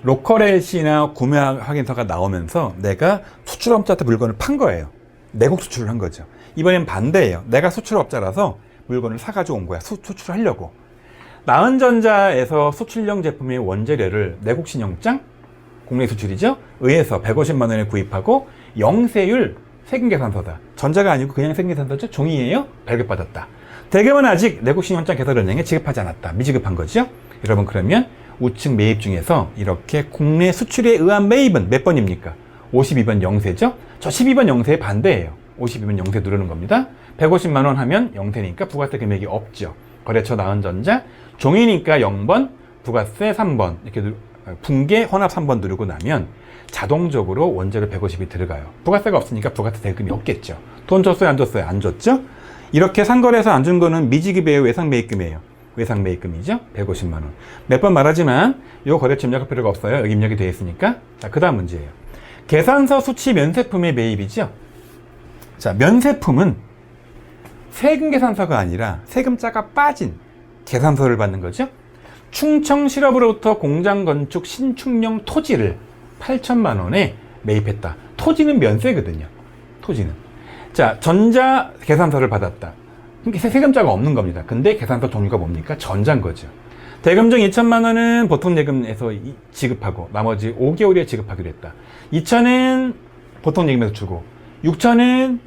로컬에시나 구매 확인서가 나오면서 내가 수출업자한테 물건을 판 거예요. 내국 수출을 한 거죠. 이번엔 반대예요. 내가 수출업자라서 물건을 사가지고 온 거야. 수출하려고. 나은전자에서 수출용 제품의 원재료를 내국 신용장, 국내 수출이죠, 의해서 150만 원에 구입하고 영세율 세금 계산서다. 전자가 아니고 그냥 세금 계산서죠. 종이에요. 발급받았다. 대금은 아직 내국 신용장 개설은행에 지급하지 않았다. 미지급한 거죠. 여러분, 그러면 우측 매입 중에서 이렇게 국내 수출에 의한 매입은 몇 번입니까? 52번 영세죠. 저 12번 영세의 반대예요. 52번 영세 누르는 겁니다. 150만 원 하면 영세니까 부가세 금액이 없죠. 거래처 나은전자 종이니까 0번 부가세 3번 이렇게 분계 혼합 3번 누르고 나면 자동적으로 원재료 150이 들어가요. 부가세가 없으니까 부가세 대금이 없겠죠. 돈 줬어요? 안 줬어요? 안 줬죠? 이렇게 상거래에서 안 준 거는 미지급이에요? 외상매입금이에요? 외상매입금이죠? 150만 원. 몇 번 말하지만 이 거래처 입력할 필요가 없어요. 여기 입력이 되어 있으니까. 자, 그 다음 문제예요. 계산서 수치 면세품의 매입이죠? 자, 면세품은 세금 계산서가 아니라 세금자가 빠진 계산서를 받는 거죠. 충청실업으로부터 공장 건축 신축용 토지를 8천만 원에 매입했다. 토지는 면세거든요. 토지는. 자, 전자 계산서를 받았다. 그러니까 세금자가 없는 겁니다. 근데 계산서 종류가 뭡니까? 전자인 거죠. 대금중 2천만 원은 보통 예금에서 지급하고 나머지 5개월에 지급하기로 했다. 2천은 보통 예금에서 주고 6천은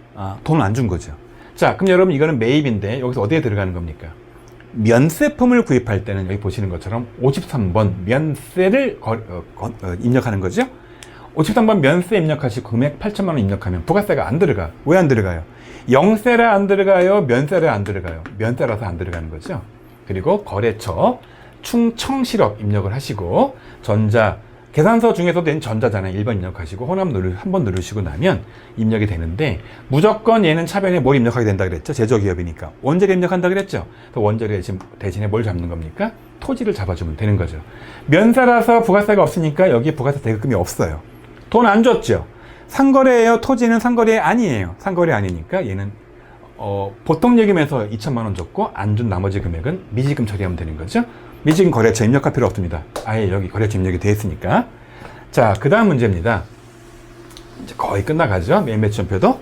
돈 안 준 거죠. 자, 그럼 여러분 이거는 매입인데 여기서 어디에 들어가는 겁니까? 면세품을 구입할 때는 여기 보시는 것처럼 53번 면세를 입력하는 거죠. 53번 면세 입력하시고 금액 8천만 원 입력하면 부가세가 안 들어가. 왜 안 들어가요? 영세라 안 들어가요? 면세라 안 들어가요? 면세라서 안 들어가는 거죠. 그리고 거래처 충청실업 입력을 하시고 전자 계산서 중에서도 전자잖아요. 1번 입력하시고 혼합 한번 누르시고 나면 입력이 되는데 무조건 얘는 차변에 뭘 입력하게 된다 그랬죠? 제조기업이니까. 원재료 입력한다 그랬죠? 원재료 대신에 뭘 잡는 겁니까? 토지를 잡아주면 되는 거죠. 면세라서 부가세가 없으니까 여기에 부가세 대금이 없어요. 돈 안 줬죠? 상거래예요? 토지는 상거래 아니에요. 상거래 아니니까 얘는 보통 예금에서 2천만 원 줬고 안 준 나머지 금액은 미지금 처리하면 되는 거죠. 미지금 거래처 입력할 필요 없습니다. 아예 여기 거래처 입력이 되어 있으니까. 자, 그 다음 문제입니다. 이제 거의 끝나가죠. 매입 매출표도.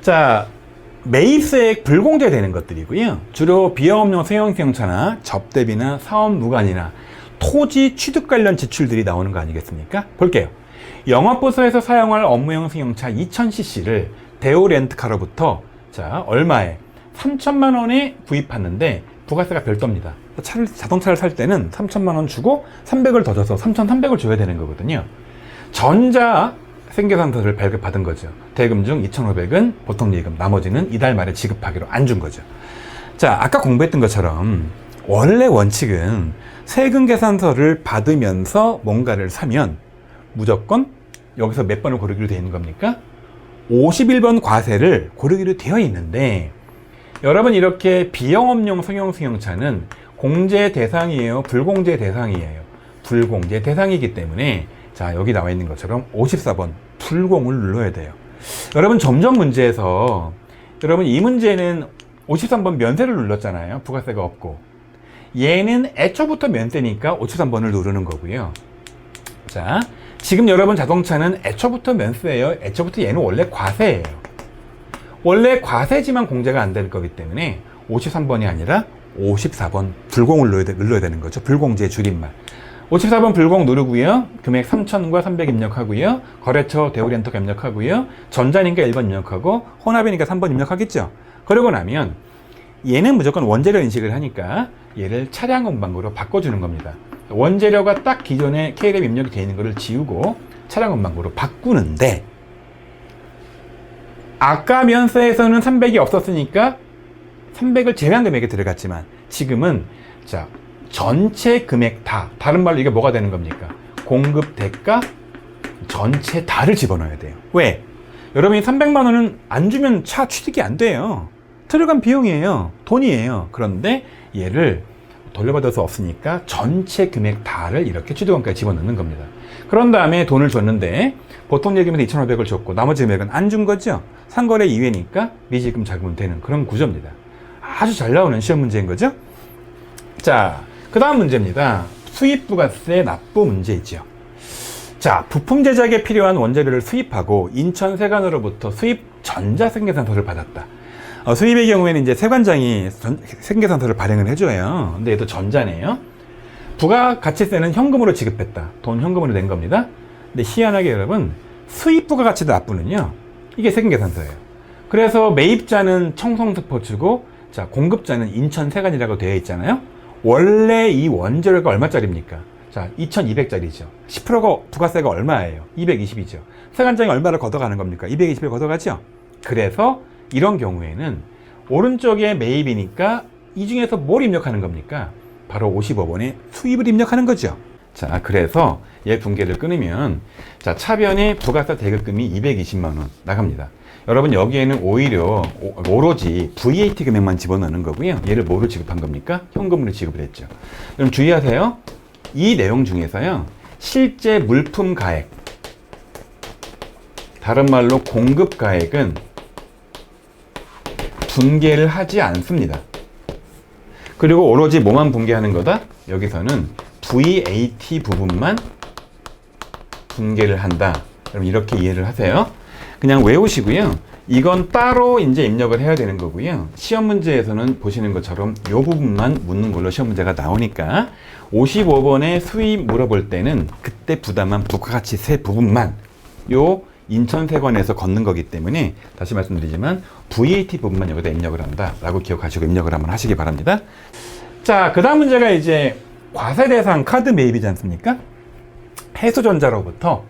자, 매입세액 불공제되는 것들이고요. 주로 비영업용 소형수용차나 접대비나 사업무관이나 토지 취득 관련 지출들이 나오는 거 아니겠습니까? 볼게요. 영업부서에서 사용할 업무용 승용차 2000cc를 대우 렌트카로부터 자, 얼마에? 3천만 원에 구입했는데 부가세가 별도입니다. 자동차를 살 때는 3천만 원 주고 300을 더 줘서 3,300을 줘야 되는 거거든요. 전자 생계산서를 발급받은 거죠. 대금 중 2,500은 보통예금, 나머지는 이달 말에 지급하기로 안 준 거죠. 자, 아까 공부했던 것처럼 원래 원칙은 세금계산서를 받으면서 뭔가를 사면 무조건 여기서 몇 번을 고르기로 되어 있는 겁니까? 51번 과세를 고르기로 되어 있는데, 여러분 이렇게 비영업용 승용차는 공제 대상이에요? 불공제 대상이에요? 불공제 대상이기 때문에 자, 여기 나와 있는 것처럼 54번 불공을 눌러야 돼요. 여러분 점점 문제에서 여러분 이 문제는 53번 면세를 눌렀잖아요. 부가세가 없고. 얘는 애초부터 면세니까 53번을 누르는 거고요. 자, 지금 여러분 자동차는 애초부터 면세예요. 애초부터 얘는 원래 과세예요. 원래 과세지만 공제가 안 될 거기 때문에 53번이 아니라 54번 불공을 눌러야 되는 거죠. 불공제 줄임말. 54번 불공 누르고요. 금액 3,000과 300 입력하고요. 거래처 대우렌터가 입력하고요. 전자니까 1번 입력하고 혼합이니까 3번 입력하겠죠. 그러고 나면 얘는 무조건 원재료 인식을 하니까 얘를 차량 운반고로 바꿔주는 겁니다. 원재료가 딱 기존에 K랩 입력이 되어 있는 것을 지우고 차량 운반고로 바꾸는데, 아까 면세에서는 300이 없었으니까 300을 제외한 금액에 들어갔지만 지금은 자, 전체 금액 다, 다른 말로 이게 뭐가 되는 겁니까? 공급 대가 전체 다를 집어넣어야 돼요. 왜? 여러분이 300만 원은 안 주면 차 취득이 안 돼요. 들어간 비용이에요. 돈이에요. 그런데 얘를 돌려받을 수 없으니까 전체 금액 다를 이렇게 취득원가에 집어넣는 겁니다. 그런 다음에 돈을 줬는데 보통 예금에서 2,500을 줬고 나머지 금액은 안 준 거죠. 상거래 이외니까 미지금 자금은 되는 그런 구조입니다. 아주 잘 나오는 시험 문제인 거죠. 자, 그 다음 문제입니다. 수입부가세 납부 문제이죠. 자, 부품 제작에 필요한 원재료를 수입하고 인천 세관으로부터 수입 전자생계산서를 받았다. 수입의 경우에는 이제 세관장이 생계산서를 발행을 해줘요. 근데 얘도 전자네요. 부가가치세는 현금으로 지급했다. 돈 현금으로 낸 겁니다. 근데 희한하게 여러분, 수입부가가치 납부는요, 이게 생계산서예요. 그래서 매입자는 청송스포츠고, 자, 공급자는 인천세관이라고 되어 있잖아요. 원래 이 원재료가 얼마짜리입니까? 자, 2,200짜리죠. 10%가 부가세가 얼마예요? 220이죠. 세관장이 얼마를 걷어가는 겁니까? 220을 걷어가죠. 그래서 이런 경우에는 오른쪽에 매입이니까 이 중에서 뭘 입력하는 겁니까? 바로 55번에 수입을 입력하는 거죠. 자, 그래서 얘 분계를 끊으면 자, 차변에 부가세 대급금이 220만 원 나갑니다. 여러분 여기에는 오로지 VAT 금액만 집어넣는 거고요. 얘를 뭐로 지급한 겁니까? 현금으로 지급을 했죠. 그럼 주의하세요. 이 내용 중에서요, 실제 물품 가액, 다른 말로 공급 가액은 분계를 하지 않습니다. 그리고 오로지 뭐만 분계하는 거다? 여기서는 VAT 부분만 분계를 한다. 그럼 이렇게 이해를 하세요. 그냥 외우시고요. 이건 따로 이제 입력을 해야 되는 거고요. 시험 문제에서는 보시는 것처럼 이 부분만 묻는 걸로 시험 문제가 나오니까 55번에 수입 물어볼 때는 그때 부담한 부가가치세 부분만 요 인천세관에서 걷는 거기 때문에 다시 말씀드리지만 VAT 부분만 여기다 입력을 한다 라고 기억하시고 입력을 한번 하시기 바랍니다. 자, 그 다음 문제가 이제 과세 대상 카드 매입이지 않습니까? 해수전자로부터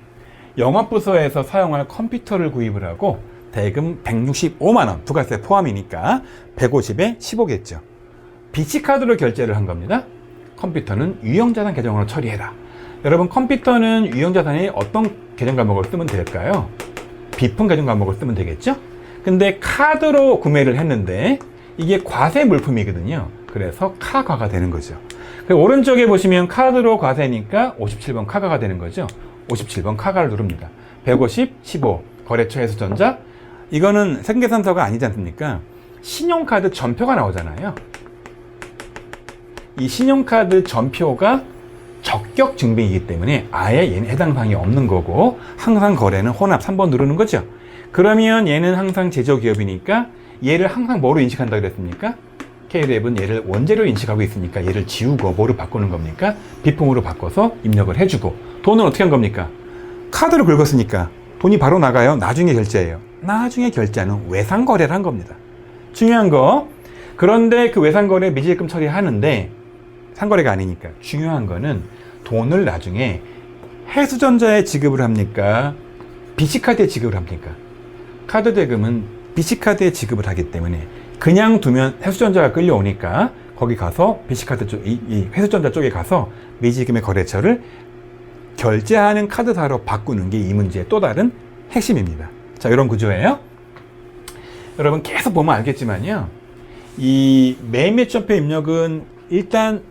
영업부서에서 사용할 컴퓨터를 구입을 하고 대금 165만원 부가세 포함이니까 150에 15겠죠. 비치카드로 결제를 한 겁니다. 컴퓨터는 유형자산 계정으로 처리해라. 여러분 컴퓨터는 유형자산이 어떤 계정 과목을 쓰면 될까요? 비품 계정 과목을 쓰면 되겠죠? 근데 카드로 구매를 했는데 이게 과세 물품이거든요. 그래서 카과가 되는 거죠. 오른쪽에 보시면 카드로 과세니까 57번 카과가 되는 거죠. 57번 카과를 누릅니다. 150, 15, 거래처 해수전자. 이거는 생계산서가 아니지 않습니까? 신용카드 전표가 나오잖아요. 이 신용카드 전표가 적격 증빙이기 때문에 아예 얘는 해당 사항이 없는 거고 항상 거래는 혼합 3번 누르는 거죠. 그러면 얘는 항상 제조기업이니까 얘를 항상 뭐로 인식한다 그랬습니까? K랩은 얘를 원재료 인식하고 있으니까 얘를 지우고 뭐로 바꾸는 겁니까? 비품으로 바꿔서 입력을 해주고 돈은 어떻게 한 겁니까? 카드로 긁었으니까 돈이 바로 나가요? 나중에 결제해요? 나중에 결제하는 외상거래를 한 겁니다. 중요한 거, 그런데 그 외상거래 미지급 처리하는데 상거래가 아니니까 중요한 거는 돈을 나중에 해수전자에 지급을 합니까? BC카드에 지급을 합니까? 카드 대금은 BC카드에 지급을 하기 때문에 그냥 두면 회수전자가 끌려오니까 거기 가서 BC카드 쪽, 이 회수전자 쪽에 가서 미지금의 거래처를 결제하는 카드사로 바꾸는 게 이 문제의 또 다른 핵심입니다. 자, 이런 구조예요. 여러분 계속 보면 알겠지만요. 이 매입매수전표 입력은 일단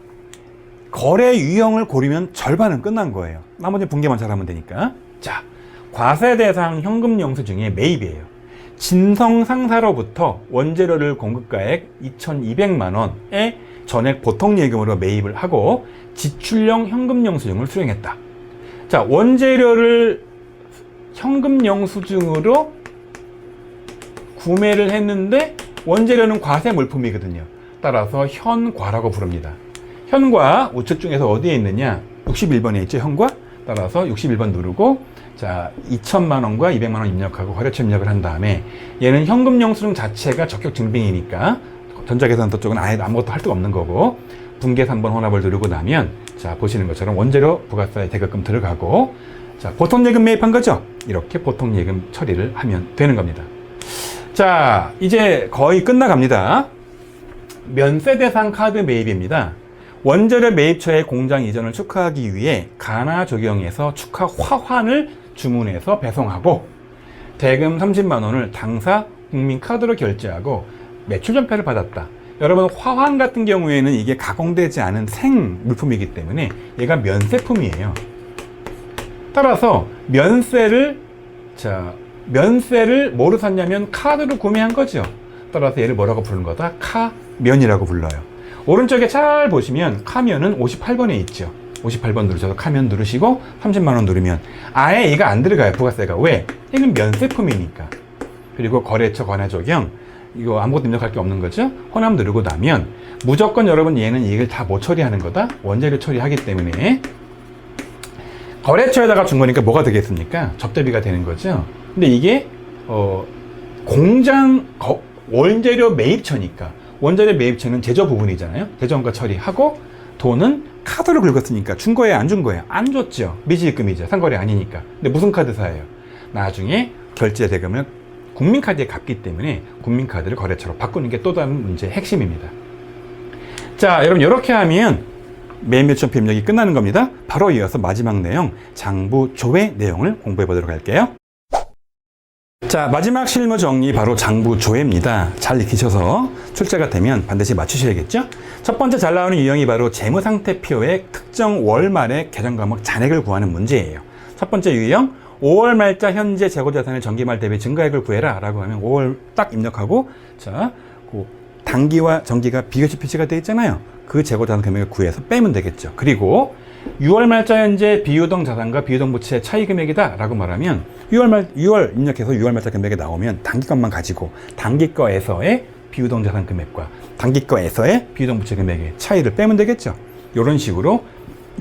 거래 유형을 고르면 절반은 끝난 거예요. 나머지 분개만 잘하면 되니까. 자, 과세 대상 현금 영수증의 매입이에요. 진성 상사로부터 원재료를 공급가액 2,200만 원의 전액 보통 예금으로 매입을 하고 지출형 현금 영수증을 수령했다. 자, 원재료를 현금 영수증으로 구매를 했는데 원재료는 과세 물품이거든요. 따라서 현과라고 부릅니다. 현과 우측 중에서 어디에 있느냐? 61번에 있죠, 현과. 따라서 61번 누르고, 자, 2천만 원과 200만 원 입력하고 거래처 입력을 한 다음에 얘는 현금 영수증 자체가 적격 증빙이니까 전자계산서 쪽은 아예 아무것도 할 수가 없는 거고, 분계 3번 혼합을 누르고 나면, 자, 보시는 것처럼 원재료 부가세 대급금 들어가고, 자, 보통 예금 매입한 거죠? 이렇게 보통 예금 처리를 하면 되는 겁니다. 자, 이제 거의 끝나갑니다. 면세 대상 카드 매입입니다. 원재료 매입처의 공장 이전을 축하하기 위해 가나 조경에서 축하 화환을 주문해서 배송하고 대금 30만 원을 당사 국민카드로 결제하고 매출전표를 받았다. 여러분, 화환 같은 경우에는 이게 가공되지 않은 생 물품이기 때문에 얘가 면세품이에요. 따라서 면세를 뭐로 샀냐면 카드로 구매한 거죠. 따라서 얘를 뭐라고 부르는 거다? 카면이라고 불러요. 오른쪽에 잘 보시면 카면은 58번에 있죠. 58번 누르셔서 카면 누르시고 30만 원 누르면 아예 얘가 안 들어가요, 부가세가. 왜? 얘는 면세품이니까. 그리고 거래처 관할 적용 이거 아무것도 입력할 게 없는 거죠. 혼합 누르고 나면 무조건 여러분 얘는 이걸 다 못 처리하는 거다. 원재료 처리하기 때문에 거래처에다가 준 거니까 뭐가 되겠습니까? 접대비가 되는 거죠. 근데 이게 공장 원재료 매입처니까 원재료 매입처는 제조 부분이잖아요. 제조원가 처리하고 돈은 카드로 긁었으니까 준 거예요, 안 준 거예요? 안 줬죠. 미지입금이죠. 상거래 아니니까. 근데 무슨 카드사예요? 나중에 결제 대금을 국민카드에 갚기 때문에 국민카드를 거래처로 바꾸는 게 또 다른 문제의 핵심입니다. 자, 여러분 이렇게 하면 매입매수전표 입력이 끝나는 겁니다. 바로 이어서 마지막 내용, 장부 조회 내용을 공부해 보도록 할게요. 자, 마지막 실무 정리 바로 장부 조회입니다. 잘 익히셔서 출제가 되면 반드시 맞추셔야겠죠? 첫 번째 잘 나오는 유형이 바로 재무상태표의 특정 월 말의 계정 과목 잔액을 구하는 문제예요. 첫 번째 유형, 5월 말자 현재 재고자산의 정기말 대비 증가액을 구해라 라고 하면 5월 딱 입력하고, 자, 그 단기와 정기가 비교시 표시가 되어 있잖아요. 그 재고자산 금액을 구해서 빼면 되겠죠. 그리고 6월 말자 현재 비유동 자산과 비유동 부채 차이 금액이다 라고 말하면 6월 입력해서 6월 말자 금액이 나오면 단기 것만 가지고 단기 거에서의 비유동 자산 금액과 단기 거에서의 비유동 부채 금액의 차이를 빼면 되겠죠. 이런 식으로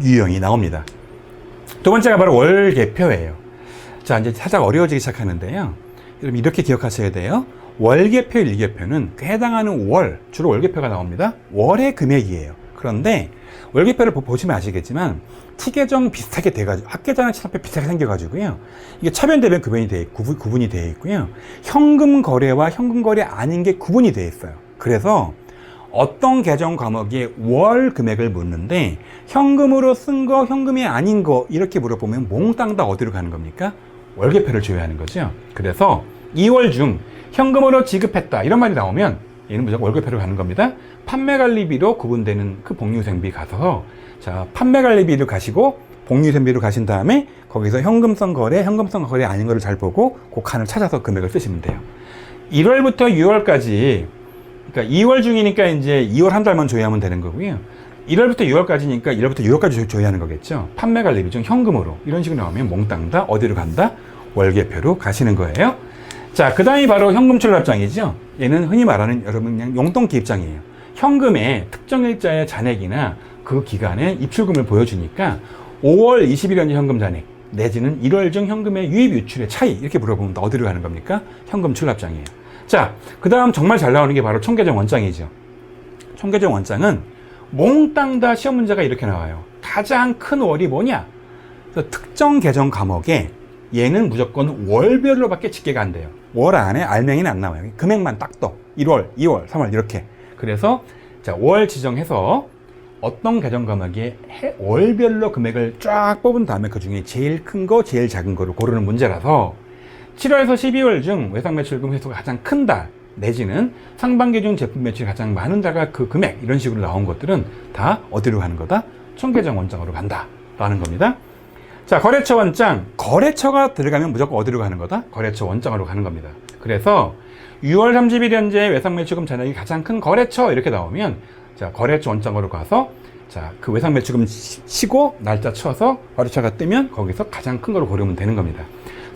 유형이 나옵니다. 두 번째가 바로 월계표예요. 자, 이제 살짝 어려워지기 시작하는데요. 여러분 이렇게 기억하셔야 돼요. 월계표, 일계표는 그 해당하는 월, 주로 월계표가 나옵니다. 월의 금액이에요. 그런데 월계표를 보시면 아시겠지만 T계정 비슷하게 돼가지고 합계자랑 친합표 비슷하게 생겨가지고요. 이게 차변대변 구분이 되어 있고요. 현금 거래와 현금 거래 아닌 게 구분이 되어 있어요. 그래서 어떤 계정 과목에 월 금액을 묻는데 현금으로 쓴 거, 현금이 아닌 거 이렇게 물어보면 몽땅 다 어디로 가는 겁니까? 월계표를 조회하는 거죠. 그래서 2월 중 현금으로 지급했다 이런 말이 나오면 얘는 무조건 월계표로 가는 겁니다. 판매관리비로 구분되는 그 복리후생비 가서, 자, 판매관리비를 가시고 복리후생비로 가신 다음에 거기서 현금성 거래, 현금성 거래 아닌 거를 잘 보고 그 칸을 찾아서 금액을 쓰시면 돼요. 1월부터 6월까지, 그러니까 2월 중이니까 이제 2월 한 달만 조회하면 되는 거고요. 1월부터 6월까지니까 1월부터 6월까지 조회하는 거겠죠. 판매관리비 중 현금으로 이런 식으로 나오면 몽땅 다 어디로 간다? 월계표로 가시는 거예요. 자, 그 다음이 바로 현금 출납장이죠. 얘는 흔히 말하는 여러분 그냥 용돈기입장이에요. 현금의 특정 일자의 잔액이나 그 기간에 입출금을 보여주니까 5월 20일 현재 현금 잔액 내지는 1월 중 현금의 유입 유출의 차이 이렇게 물어보면 어디로 가는 겁니까? 현금 출납장이에요. 자, 그 다음 정말 잘 나오는 게 바로 총계정 원장이죠. 총계정 원장은 몽땅 다 시험 문제가 이렇게 나와요. 가장 큰 월이 뭐냐? 그래서 특정 계정 과목에 얘는 무조건 월별로밖에 집계가 안 돼요. 월 안에 알맹이는 안 나와요. 금액만 딱 떠. 1월, 2월, 3월 이렇게. 그래서 자, 월 지정해서 어떤 계정 과목에 월별로 금액을 쫙 뽑은 다음에 그 중에 제일 큰 거, 제일 작은 거를 고르는 문제라서 7월에서 12월 중 외상 매출금 회수가 가장 큰 달, 내지는 상반기 중 제품 매출이 가장 많은 달과 그 금액, 이런 식으로 나온 것들은 다 어디로 가는 거다? 총계정 원장으로 간다 라는 겁니다. 자, 거래처 원장, 거래처가 들어가면 무조건 어디로 가는 거다? 거래처 원장으로 가는 겁니다. 그래서 6월 30일 현재 외상 매출금 잔액이 가장 큰 거래처 이렇게 나오면, 자, 거래처 원장으로 가서 자, 그 외상 매출금 치고 날짜 쳐서 거래처가 뜨면 거기서 가장 큰 거로 고르면 되는 겁니다.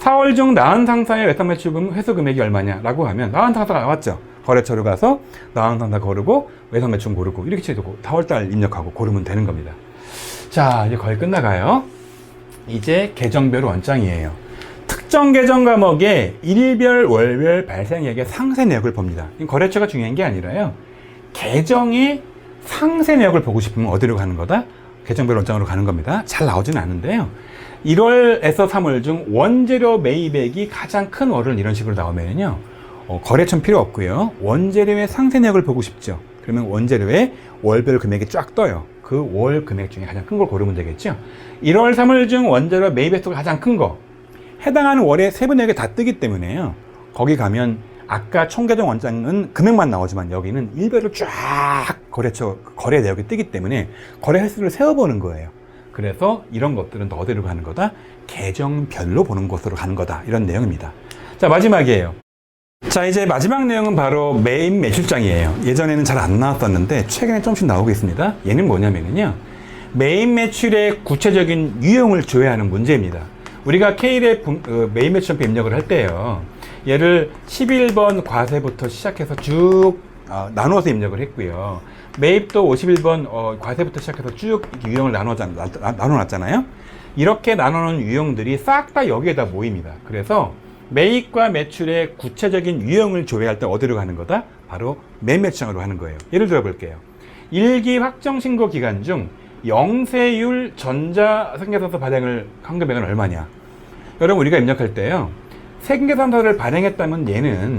4월 중 나은 상사의 외상 매출금 회수 금액이 얼마냐 라고 하면 나은 상사가 나왔죠. 거래처로 가서 나은 상사 고르고 외상 매출금 고르고 이렇게 치고 4월달 입력하고 고르면 되는 겁니다. 자, 이제 거의 끝나가요. 이제 계정별 원장이에요. 특정 계정 과목의 일별, 월별 발생액의 상세 내역을 봅니다. 거래처가 중요한 게 아니라요. 계정의 상세 내역을 보고 싶으면 어디로 가는 거다? 계정별 원장으로 가는 겁니다. 잘 나오지는 않은데요. 1월에서 3월 중 원재료 매입액이 가장 큰 월은 이런 식으로 나오면요. 거래처는 필요 없고요. 원재료의 상세 내역을 보고 싶죠. 그러면 원재료의 월별 금액이 쫙 떠요. 그 월 금액 중에 가장 큰 걸 고르면 되겠죠. 1월, 3월 중 원재료 매입 횟수가 가장 큰 거, 해당하는 월의 세부 내역이 다 뜨기 때문에요. 거기 가면 아까 총계정 원장은 금액만 나오지만 여기는 일별로 쫙 거래처 거래 내역이 뜨기 때문에 거래 횟수를 세어보는 거예요. 그래서 이런 것들은 더 어디로 가는 거다? 계정별로 보는 곳으로 가는 거다. 이런 내용입니다. 자, 마지막이에요. 자, 이제 마지막 내용은 바로 매입 매출장이에요. 예전에는 잘 안 나왔었는데 최근에 조금씩 나오고 있습니다. 얘는 뭐냐면요, 매입 매출의 구체적인 유형을 조회하는 문제입니다. 우리가 K의 매입 매출표 입력을 할 때요, 얘를 11번 과세부터 시작해서 쭉 나누어서 입력을 했고요. 매입도 51번 과세부터 시작해서 쭉 유형을 나눠놨잖아요. 이렇게 나누는 유형들이 싹 다 여기에다 모입니다. 그래서 매입과 매출의 구체적인 유형을 조회할 때 어디로 가는 거다? 바로 매입 매출장으로 가는 거예요. 예를 들어 볼게요. 1기 확정 신고 기간 중 영세율 전자생계산서 발행을 한 금액은 얼마냐? 여러분, 우리가 입력할 때요, 생계산서를 발행했다면 얘는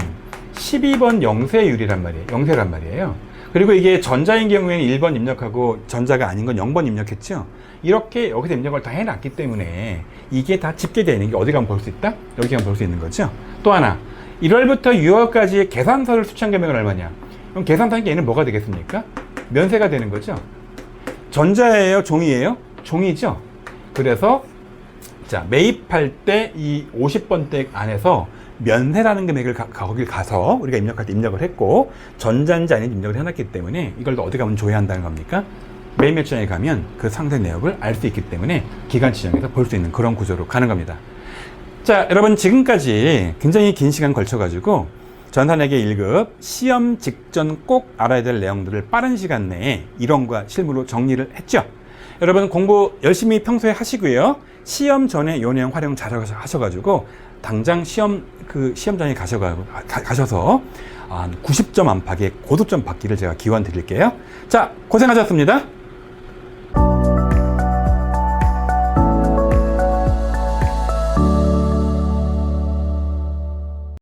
12번 영세율이란 말이에요. 영세란 말이에요. 그리고 이게 전자인 경우에는 1번 입력하고 전자가 아닌 건 0번 입력했죠. 이렇게 여기서 입력을 다 해놨기 때문에 이게 다 집계되어 있는 게 어디 가면 볼 수 있다? 여기 가면 볼 수 있는 거죠. 또 하나, 1월부터 6월까지의 계산서를 수취한 금액은 얼마냐? 그럼 계산서니까 얘는 뭐가 되겠습니까? 면세가 되는 거죠. 전자예요? 종이예요? 종이죠. 그래서 자, 매입할 때 이 50번대 안에서 면세라는 금액을 거길 가서 우리가 입력할 때 입력을 했고, 전자인지 아닌지 입력을 해놨기 때문에 이걸 또 어디 가면 조회한다는 겁니까? 매입 매출장에 가면 그 상세 내역을 알 수 있기 때문에 기간 지정에서 볼 수 있는 그런 구조로 가는 겁니다. 자, 여러분, 지금까지 굉장히 긴 시간 걸쳐가지고 전산회계 1급 시험 직전 꼭 알아야 될 내용들을 빠른 시간 내에 이론과 실무로 정리를 했죠. 여러분, 공부 열심히 평소에 하시고요. 시험 전에 이 내용 활용 잘 하셔가지고 당장 시험장에 가셔서 90점 안팎의 고득점 받기를 제가 기원 드릴게요. 자, 고생하셨습니다.